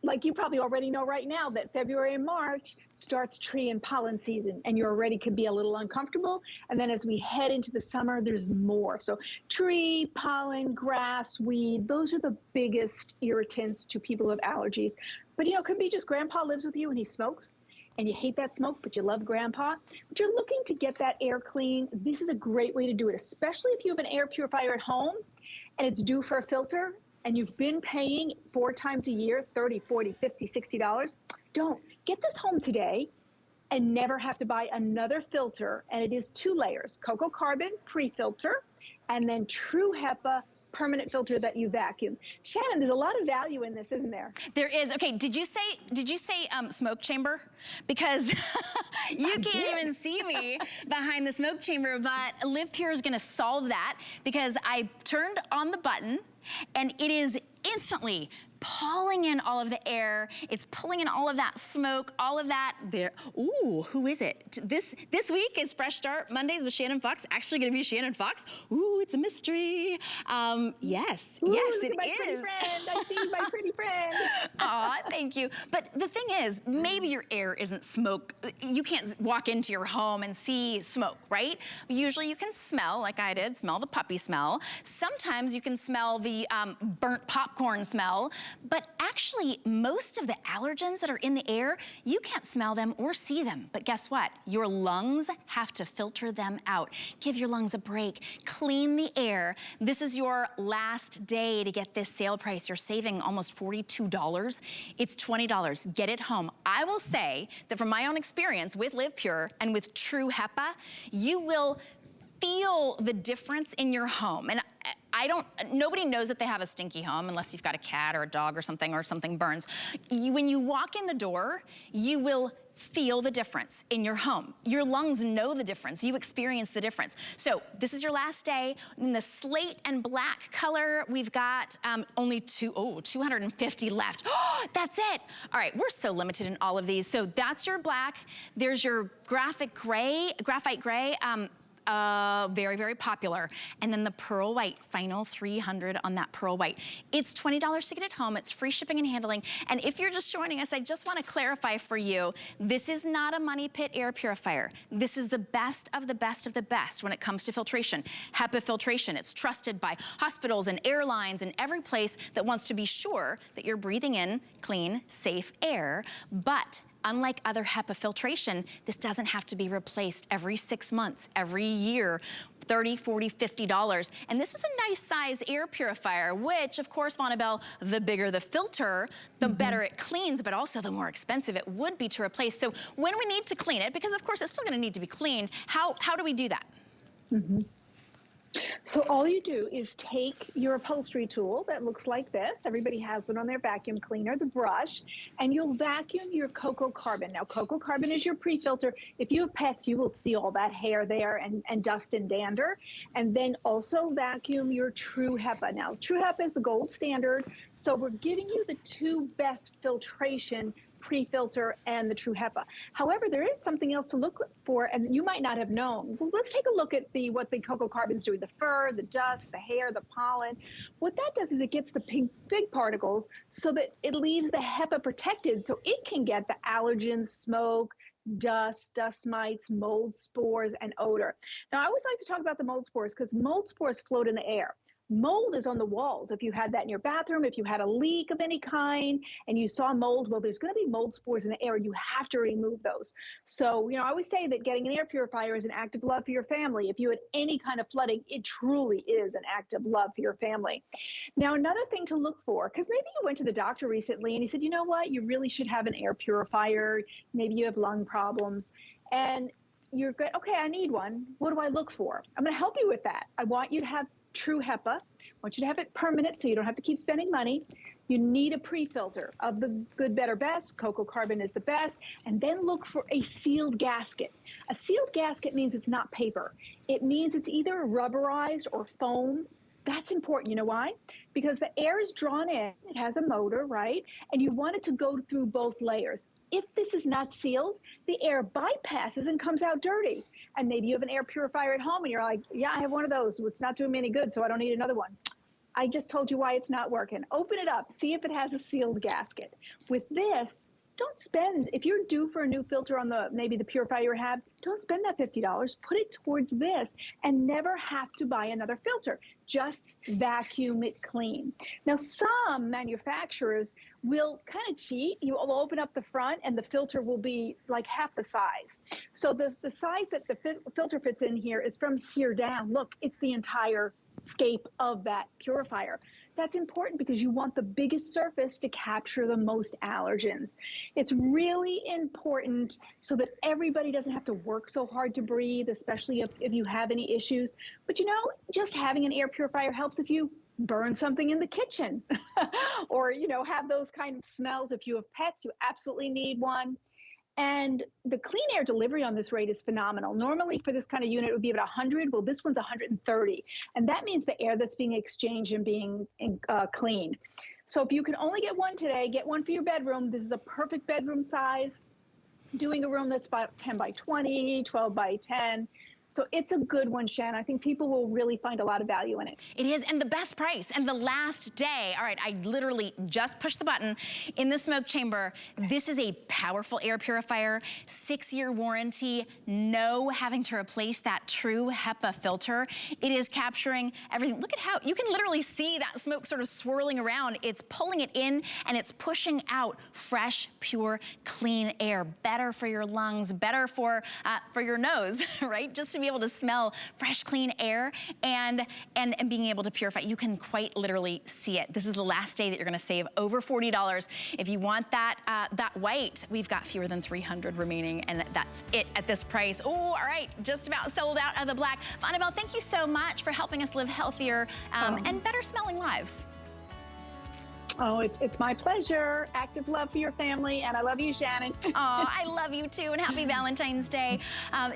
like you probably already know right now, that February and March starts tree and pollen season, and you already could be a little uncomfortable. And then as we head into the summer, there's more. So tree, pollen, grass, weed, those are the biggest irritants to people who have allergies. But you know, it could be just grandpa lives with you and he smokes, and you hate that smoke, but you love grandpa. But you're looking to get that air clean. This is a great way to do it, especially if you have an air purifier at home and it's due for a filter, and you've been paying 4 times a year, $30, $40, $50, $60, don't. Get this home today and never have to buy another filter. And it is 2 layers, cocoa carbon pre-filter, and then true HEPA permanent filter that you vacuum. Shannon, there's a lot of value in this, isn't there? There is. Okay, did you say smoke chamber? Because you can't even see me behind the smoke chamber, but LivePure is gonna solve that, because I turned on the button and it is instantly pulling in all of the air. It's pulling in all of that smoke, all of that there. Ooh, who is it? This week is Fresh Start Mondays with Shannon Fox. Actually gonna be Shannon Fox. Ooh, it's a mystery. Yes, Ooh, yes, it is. Pretty friend. I see my pretty friend. Aw, thank you. But the thing is, maybe your air isn't smoke. You can't walk into your home and see smoke, right? Usually you can smell, like I did, smell the puppy smell. Sometimes you can smell the burnt popcorn smell. But actually, most of the allergens that are in the air, you can't smell them or see them. But guess what? Your lungs have to filter them out. Give your lungs a break. Clean the air. This is your last day to get this sale price. You're saving almost $42. It's $20. Get it home. I will say that from my own experience with LivePure and with True HEPA, you will feel the difference in your home. And nobody knows that they have a stinky home unless you've got a cat or a dog or something burns. When you walk in the door, you will feel the difference in your home. Your lungs know the difference. You experience the difference. So this is your last day. In the slate and black color, we've got only 250 left. Oh, that's it. All right, we're so limited in all of these. So that's your black. There's your graphite gray. Very, very popular. And then the pearl white, final 300 on that pearl white. It's $20 to get it home. It's free shipping and handling. And if you're just joining us, I just want to clarify for you, this is not a money pit air purifier. This is the best of the best of the best when it comes to filtration. HEPA filtration, it's trusted by hospitals and airlines and every place that wants to be sure that you're breathing in clean, safe air. But unlike other HEPA filtration, this doesn't have to be replaced every 6 months, every year, $30, $40, $50. And this is a nice size air purifier, which of course, Vonabelle, the bigger the filter, the better it cleans, but also the more expensive it would be to replace. So when we need to clean it, because of course it's still gonna need to be cleaned, how do we do that? So all you do is take your upholstery tool that looks like this. Everybody has one on their vacuum cleaner, the brush, and you'll vacuum your cocoa carbon. Now, cocoa carbon is your pre-filter. If you have pets, you will see all that hair there and dust and dander. And then also vacuum your true HEPA. Now, true HEPA is the gold standard. So we're giving you the two best filtration, pre-filter and the true HEPA. However, there is something else to look for, and you might not have known. Well, let's take a look at what the cocoa carbon's doing, the fur, the dust, the hair, the pollen. What that does is it gets the big particles so that it leaves the HEPA protected so it can get the allergens, smoke, dust, dust mites, mold spores, and odor. Now, I always like to talk about the mold spores because mold spores float in the air. Mold is on the walls. If you had that in your bathroom, if you had a leak of any kind and you saw mold, well, there's going to be mold spores in the air. You have to remove those. So, you know, I always say that getting an air purifier is an act of love for your family. If you had any kind of flooding, it truly is an act of love for your family. Now, another thing to look for, because maybe you went to the doctor recently and he said, you know what, you really should have an air purifier. Maybe you have lung problems. And you're good. Okay, I need one. What do I look for? I'm going to help you with that. I want you to have true HEPA. I want you to have it permanent so you don't have to keep spending money. You need a pre-filter of the good, better, best. Cocoa carbon is the best. And then look for a sealed gasket. A sealed gasket means it's not paper. It means it's either rubberized or foam. That's important. You know why? Because the air is drawn in. It has a motor, right? And you want it to go through both layers. If this is not sealed, the air bypasses and comes out dirty. And maybe you have an air purifier at home and you're like, yeah, I have one of those. It's not doing me any good, so I don't need another one. I just told you why it's not working. Open it up, see if it has a sealed gasket. With this, don't spend, if you're due for a new filter on maybe the purifier you have, don't spend that $50. Put it towards this and never have to buy another filter. Just vacuum it clean. Now, some manufacturers will kind of cheat. You will open up the front and the filter will be like half the size. So the size that the filter fits in here is from here down. Look, it's the entire scape of that purifier. That's important because you want the biggest surface to capture the most allergens. It's really important so that everybody doesn't have to work so hard to breathe, especially if you have any issues. But you know, just having an air purifier helps if you burn something in the kitchen or, you know, have those kind of smells. If you have pets, you absolutely need one. And the clean air delivery on this rate is phenomenal. Normally for this kind of unit, it would be about 100. Well, this one's 130. And that means the air that's being exchanged and being cleaned. So if you can only get one today, get one for your bedroom. This is a perfect bedroom size. Doing a room that's about 10 by 20, 12 by 10. So it's a good one, Shannon. I think people will really find a lot of value in it. It is, and the best price, and the last day. All right, I literally just pushed the button in the smoke chamber. This is a powerful air purifier, 6-year warranty, no having to replace that true HEPA filter. It is capturing everything. Look at how, you can literally see that smoke sort of swirling around. It's pulling it in, and it's pushing out fresh, pure, clean air. Better for your lungs, better for your nose, right? Just to be able to smell fresh, clean air and being able to purify. You can quite literally see it. This is the last day that you're gonna save over $40. If you want that white, we've got fewer than 300 remaining, and that's it at this price. Oh, all right, just about sold out of the black. Vonabelle, thank you so much for helping us live healthier and better smelling lives. Oh, it's my pleasure. Active love for your family, and I love you, Shannon. Oh, I love you too, and happy Valentine's Day.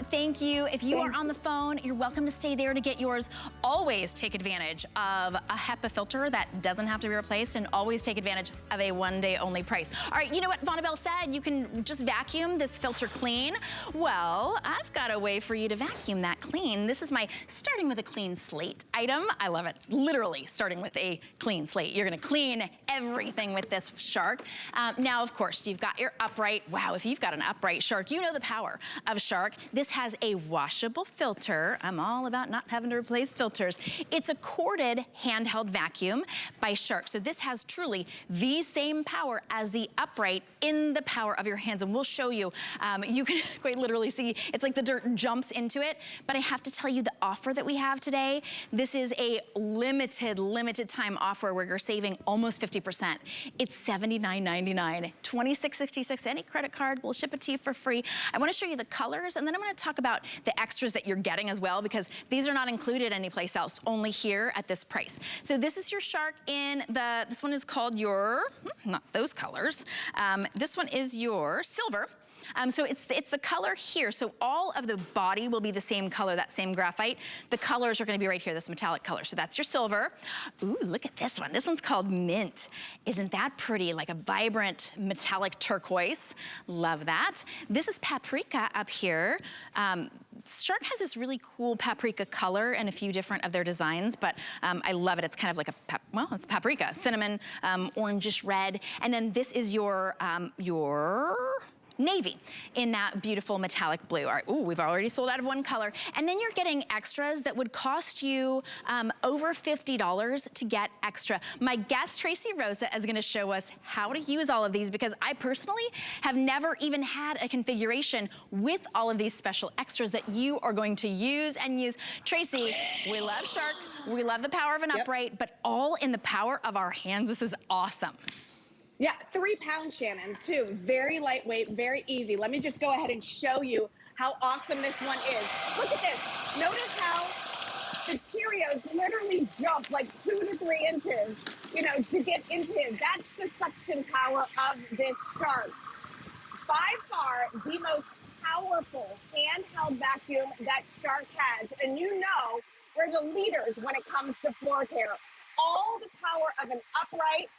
Thank you. If you are on the phone, you're welcome to stay there to get yours. Always take advantage of a HEPA filter that doesn't have to be replaced, and always take advantage of a one-day only price. All right, you know what Vonabelle said? You can just vacuum this filter clean. Well, I've got a way for you to vacuum that clean. This is my starting with a clean slate item. I love it. It's literally starting with a clean slate. You're gonna clean everything with this Shark. Now, of course, you've got your upright. Wow, if you've got an upright Shark, you know the power of Shark. This has a washable filter. I'm all about not having to replace filters. It's a corded handheld vacuum by Shark. So this has truly the same power as the upright in the power of your hands. And we'll show you, you can quite literally see, it's like the dirt jumps into it. But I have to tell you the offer that we have today, this is a limited time offer where you're saving almost 50%. It's $79.99, $26.66. Any credit card, we'll ship it to you for free. I wanna show you the colors, and then I'm gonna talk about the extras that you're getting as well, because these are not included anyplace else, only here at this price. So this is your Shark in this one is called your, not those colors. This one is your silver. So it's the color here. So all of the body will be the same color, that same graphite. The colors are gonna be right here, this metallic color. So that's your silver. Ooh, look at this one. This one's called mint. Isn't that pretty? Like a vibrant metallic turquoise. Love that. This is paprika up here. Shark has this really cool paprika color and a few different of their designs, but I love it. It's kind of like it's paprika, cinnamon, orangish red. And then this is your navy in that beautiful metallic blue. All right, ooh, we've already sold out of one color. And then you're getting extras that would cost you over $50 to get extra. My guest, Tracy Rosa, is gonna show us how to use all of these, because I personally have never even had a configuration with all of these special extras that you are going to use and use. Tracy, we love Shark, we love the power of an upright, but all in the power of our hands. This is awesome. Yeah, 3 pounds, Shannon, too. Very lightweight, very easy. Let me just go ahead and show you how awesome this one is. Look at this. Notice how the Cheerios literally jump like 2 to 3 inches, you know, to get into it. That's the suction power of this Shark. By far, the most powerful handheld vacuum that Shark has. And you know, we're the leaders when it comes to floor care. All the power of an upright.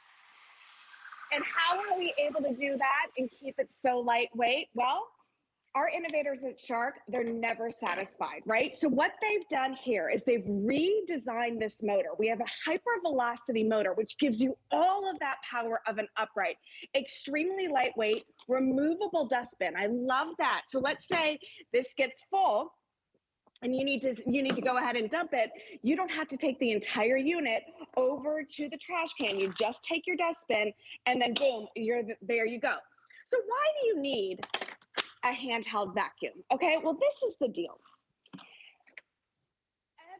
And how are we able to do that and keep it so lightweight? Well, our innovators at Shark, they're never satisfied, right? So what they've done here is they've redesigned this motor. We have a hypervelocity motor, which gives you all of that power of an upright. Extremely lightweight, removable dustbin. I love that. So let's say this gets full, and you need to go ahead and dump it. You don't have to take the entire unit over to the trash can. You just take your dustbin, and then boom, there you go. So why do you need a handheld vacuum? Okay, well, this is the deal.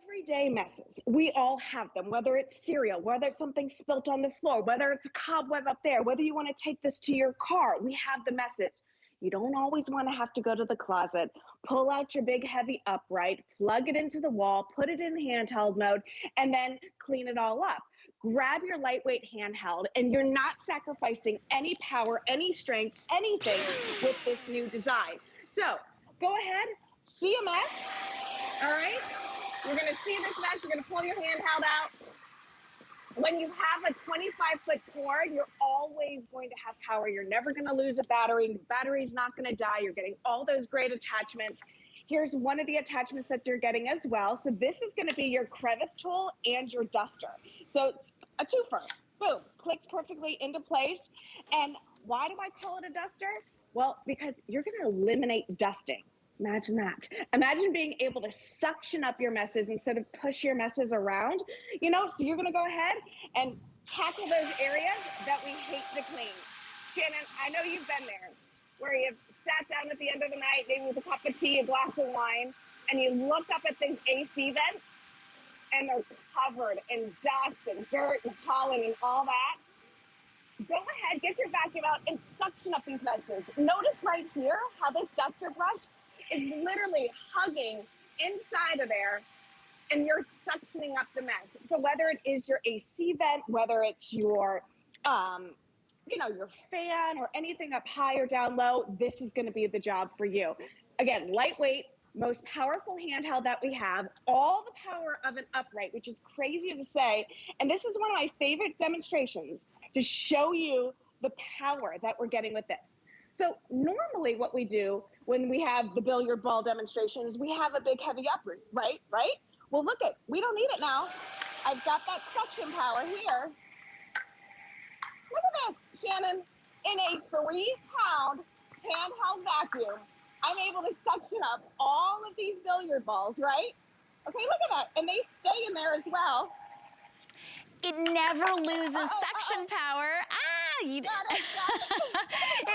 Everyday messes, we all have them, whether it's cereal, whether it's something spilt on the floor, whether it's a cobweb up there, whether you want to take this to your car, we have the messes. You don't always want to have to go to the closet, pull out your big heavy upright, plug it into the wall, put it in handheld mode, and then clean it all up. Grab your lightweight handheld, and you're not sacrificing any power, any strength, anything with this new design. So go ahead, see a mess, all right? You're gonna see this mess, you're gonna pull your handheld out. When you have a 25-foot cord, you're always going to have power. You're never going to lose a battery. The battery's not going to die. You're getting all those great attachments. Here's one of the attachments that you're getting as well. So this is going to be your crevice tool and your duster. So it's a twofer. Boom, clicks perfectly into place. And why do I call it a duster? Well, because you're going to eliminate dusting. Imagine that. Imagine being able to suction up your messes instead of push your messes around, you know, so you're going to go ahead and tackle those areas that we hate to clean. Shannon, I know you've been there, where you've sat down at the end of the night, maybe with a cup of tea, a glass of wine, and you look up at these AC vents, and they're covered in dust and dirt and pollen and all that. Go ahead, get your vacuum out and suction up these messes. Notice right here how this duster brush is literally hugging inside of there, and you're suctioning up the mess. So whether it is your AC vent, whether it's your you know, your fan or anything up high or down low, this is going to be the job for you. Again, lightweight, most powerful handheld that we have, all the power of an upright, which is crazy to say. And this is one of my favorite demonstrations to show you the power that we're getting with this. So normally what we do when we have the billiard ball demonstrations, we have a big heavy upright, right? Well, look at, we don't need it now. I've got that suction power here. Look at this, Shannon. In a 3-pound handheld vacuum, I'm able to suction up all of these billiard balls, right? Okay, look at that. And they stay in there as well. It never loses suction power. It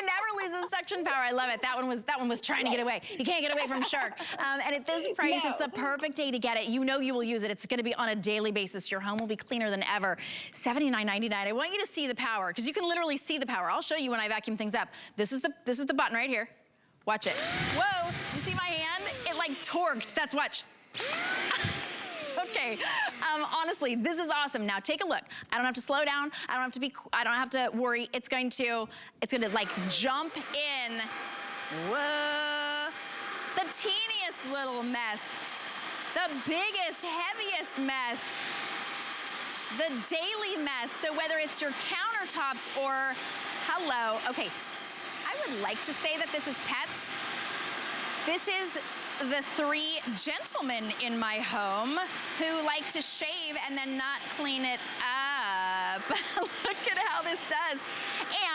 never loses suction power. I love it. That one was trying to get away. You can't get away from shark. And at this price, it's the perfect day to get it. You know you will use it. It's going to be on a daily basis. Your home will be cleaner than ever. $79.99. I want you to see the power because you can literally see the power. I'll show you when I vacuum things up. This is the button right here. Watch it. Whoa! You see my hand? It like torqued. That's watch. Okay, honestly, this is awesome. Now take a look. I don't have to slow down. I don't have to worry. It's going to like jump in. Whoa. The teeniest little mess. The biggest, heaviest mess. The daily mess. So whether it's your countertops or, hello. Okay, I would like to say that this is pets. This is the 3 gentlemen in my home who like to shave and then not clean it up. Look at how this does.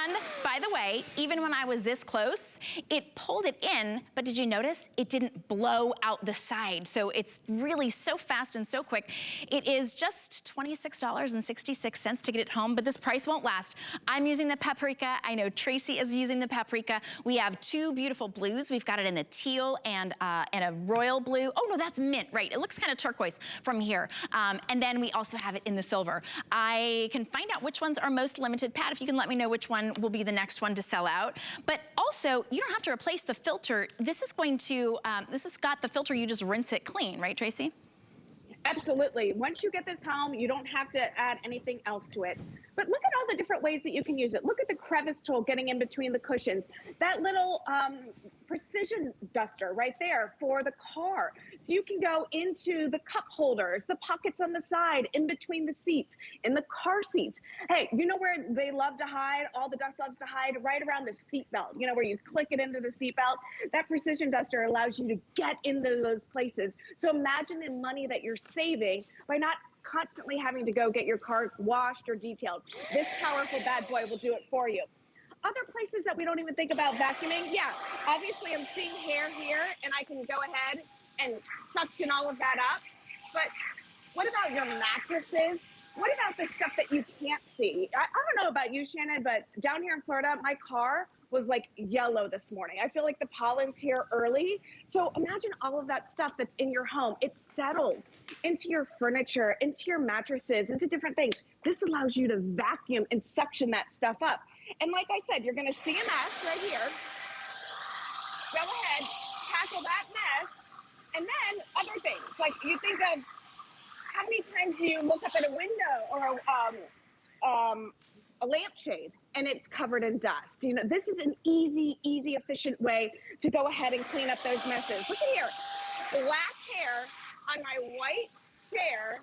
And by the way, even when I was this close, it pulled it in, but did you notice it didn't blow out the side? So it's really so fast and so quick. It is just $26.66 to get it home, but this price won't last. I'm using the paprika. I know Tracy is using the paprika. We have 2 beautiful blues. We've got it in a teal and a royal blue. Oh no, that's mint, right? It looks kind of turquoise from here. And then we also have it in the silver. I can find out which ones are most limited. Pat, if you can let me know which one will be the next one to sell out. But also, you don't have to replace the filter. This is going to, this has got the filter, you just rinse it clean, right, Tracy? Absolutely. Once you get this home, you don't have to add anything else to it. But look at all the different ways that you can use it. Look at the crevice tool getting in between the cushions. That little precision duster right there for the car. So you can go into the cup holders, the pockets on the side, in between the seats, in the car seats. Hey, you know where they love to hide, all the dust loves to hide? Right around the seat belt. You know, where you click it into the seat belt? That precision duster allows you to get into those places. So imagine the money that you're saving by not constantly having to go get your car washed or detailed. This powerful bad boy will do it for you. Other places that we don't even think about vacuuming, yeah, obviously I'm seeing hair here and I can go ahead and suction all of that up. But what about your mattresses? What about the stuff that you can't see? I don't know about you, Shannon, but down here in Florida, my car was like yellow this morning. I feel like the pollen's here early. So imagine all of that stuff that's in your home. It settles into your furniture, into your mattresses, into different things. This allows you to vacuum and suction that stuff up. And like I said, you're gonna see a mess right here. Go ahead, tackle that mess. And then other things, like you think of how many times do you look up at a window or a lampshade and it's covered in dust? You know, this is an easy, efficient way to go ahead and clean up those messes. Look at here, black hair on my white chair.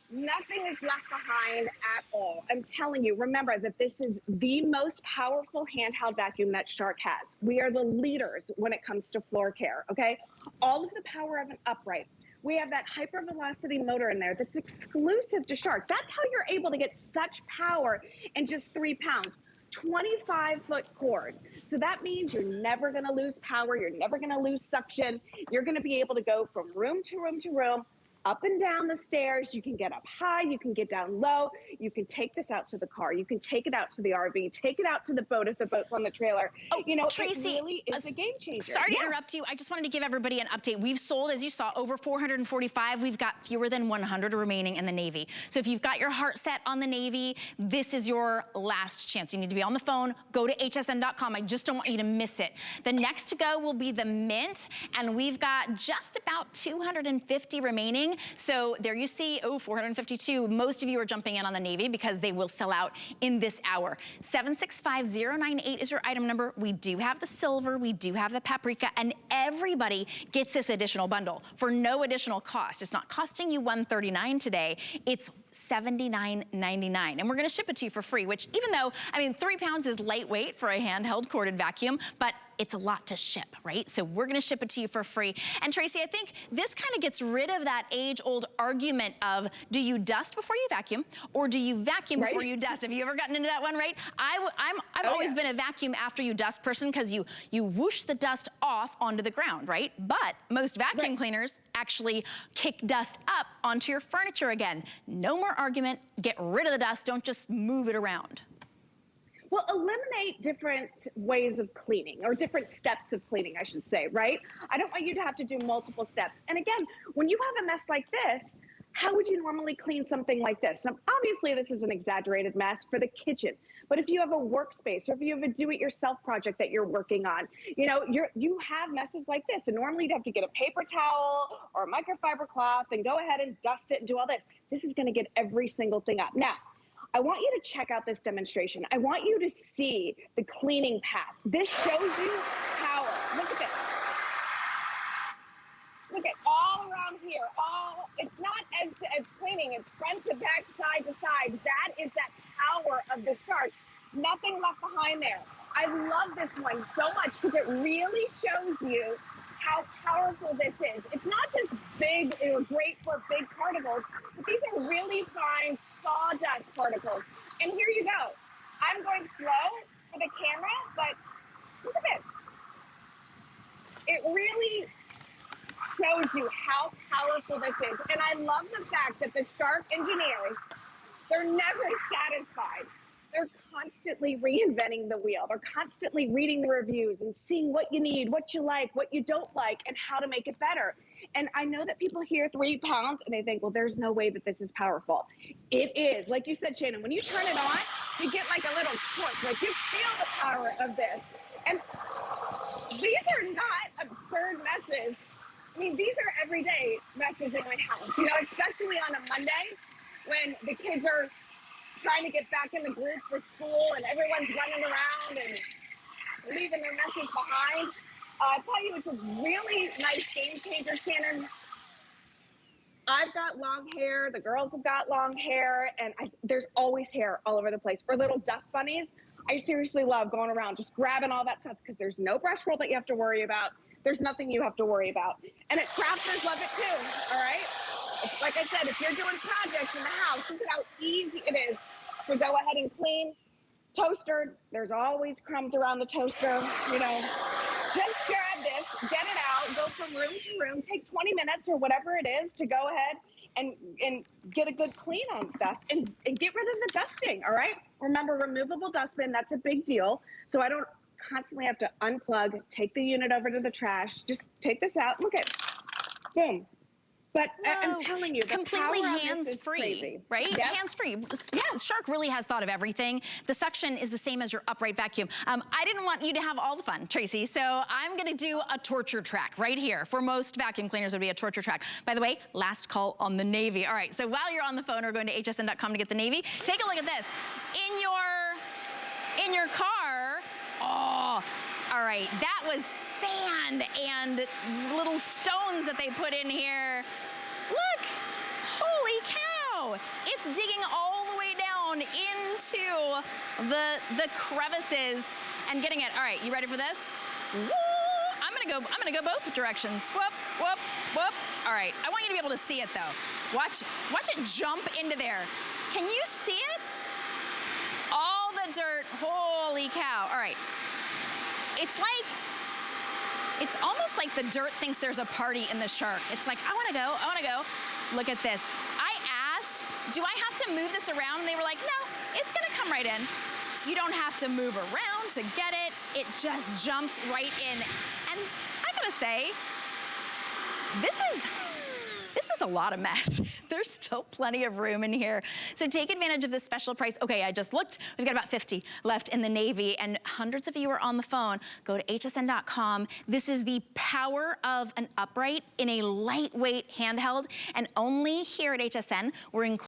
Nothing is left behind at all. I'm telling you, remember that this is the most powerful handheld vacuum that Shark has. We are the leaders when it comes to floor care, okay? All of the power of an upright. We have that hypervelocity motor in there that's exclusive to Shark. That's how you're able to get such power in just 3 pounds. 25-foot cord. So that means you're never gonna lose power. You're never gonna lose suction. You're gonna be able to go from room to room to room, up and down the stairs. You can get up high, you can get down low. You can take this out to the car. You can take it out to the RV, take it out to the boat if the boat's on the trailer. Oh, you know, Tracy, it really is a game changer. Sorry to interrupt you. I just wanted to give everybody an update. We've sold, as you saw, over 445. We've got fewer than 100 remaining in the Navy. So if you've got your heart set on the Navy, this is your last chance. You need to be on the phone. Go to hsn.com. I just don't want you to miss it. The next to go will be the Mint, and we've got just about 250 remaining. shipping. So there you see, oh, 452. Most of you are jumping in on the navy because they will sell out in this hour. 765098 is your item number. We do have the silver, we do have the paprika, and everybody gets this additional bundle for no additional cost. It's not costing you $139 today, it's $79.99. And we're gonna ship it to you for free, which even though, I mean, 3 pounds is lightweight for a handheld corded vacuum, but it's a lot to ship, right? So we're gonna ship it to you for free. And Tracy, I think this kind of gets rid of that age-old argument of, do you dust before you vacuum, or do you vacuum before you dust? Have you ever gotten into that one, right? I've always been a vacuum after you dust person, because you whoosh the dust off onto the ground, right? But most vacuum cleaners actually kick dust up onto your furniture again. No more argument, get rid of the dust, don't just move it around. Well, eliminate different ways of cleaning, or different steps of cleaning, I should say, right? I don't want you to have to do multiple steps. And again, when you have a mess like this, how would you normally clean something like this? Now, obviously, this is an exaggerated mess for the kitchen, but if you have a workspace, or if you have a do-it-yourself project that you're working on, you know, you have messes like this, and normally you'd have to get a paper towel or a microfiber cloth and go ahead and dust it and do all this. This is going to get every single thing up. Now, I want you to check out this demonstration. I want you to see the cleaning path. This shows you power. Look at this. Look at all around here. It's not as cleaning. It's front to back, side to side. That is that power of the Shark. Nothing left behind there. I love this one so much because it really shows you how powerful this is. It's not just big, great for big particles, but these are really fine sawdust particles. And here you go. I'm going slow for the camera, but look at this. It really shows you how powerful this is. And I love the fact that the Shark engineers, they're never satisfied. They're constantly reinventing the wheel. They're constantly reading the reviews and seeing what you need, what you like, what you don't like, and how to make it better. And I know that people hear 3 pounds and they think, well, there's no way that this is powerful. It is. Like you said, Shannon, when you turn it on, you get like a little push. Like you feel the power of this. And these are not absurd messes. I mean, these are everyday messes in my house, you know, especially on a Monday when the kids are trying to get back in the group for school and everyone's running around and leaving their messes behind. I tell you, it's a really nice game changer, Shannon. I've got long hair, the girls have got long hair, and there's always hair all over the place. For little dust bunnies, I seriously love going around just grabbing all that stuff because there's no brush roll that you have to worry about. There's nothing you have to worry about. And crafters love it too, all right? Like I said, if you're doing projects in the house, look at how easy it is to go ahead and clean. Toaster, there's always crumbs around the toaster, you know. Just grab this, get it out, go from room to room, take 20 minutes or whatever it is to go ahead and get a good clean on stuff and get rid of the dusting, all right? Remember, removable dustbin, that's a big deal. So I don't constantly have to unplug, take the unit over to the trash, just take this out, look at, boom. But I'm telling you, the completely power of this is hands-free, crazy. right? Yep. Hands-free. Shark really has thought of everything. The suction is the same as your upright vacuum. I didn't want you to have all the fun, Tracy, so I'm gonna do a torture track right here. For most vacuum cleaners, it would be a torture track. By the way, last call on the Navy. All right, so while you're on the phone or going to hsn.com to get the Navy, take a look at this. In your car, oh, all right, that was sand and little stones that they put in here. Look, holy cow. It's digging all the way down into the crevices and getting it. All right, you ready for this? Woo! I'm gonna go both directions. Whoop, whoop, whoop. All right, I want you to be able to see it though. Watch it jump into there. Can you see it? All the dirt, holy cow. All right, it's almost like the dirt thinks there's a party in the Shark. It's like, I wanna go. Look at this. I asked, do I have to move this around? And they were like, no, it's gonna come right in. You don't have to move around to get it. It just jumps right in. And I gotta say, this is a lot of mess. There's still plenty of room in here. So take advantage of this special price. Okay, I just looked. We've got about 50 left in the navy, and hundreds of you are on the phone. Go to hsn.com. This is the power of an upright in a lightweight handheld, and only here at HSN, we're including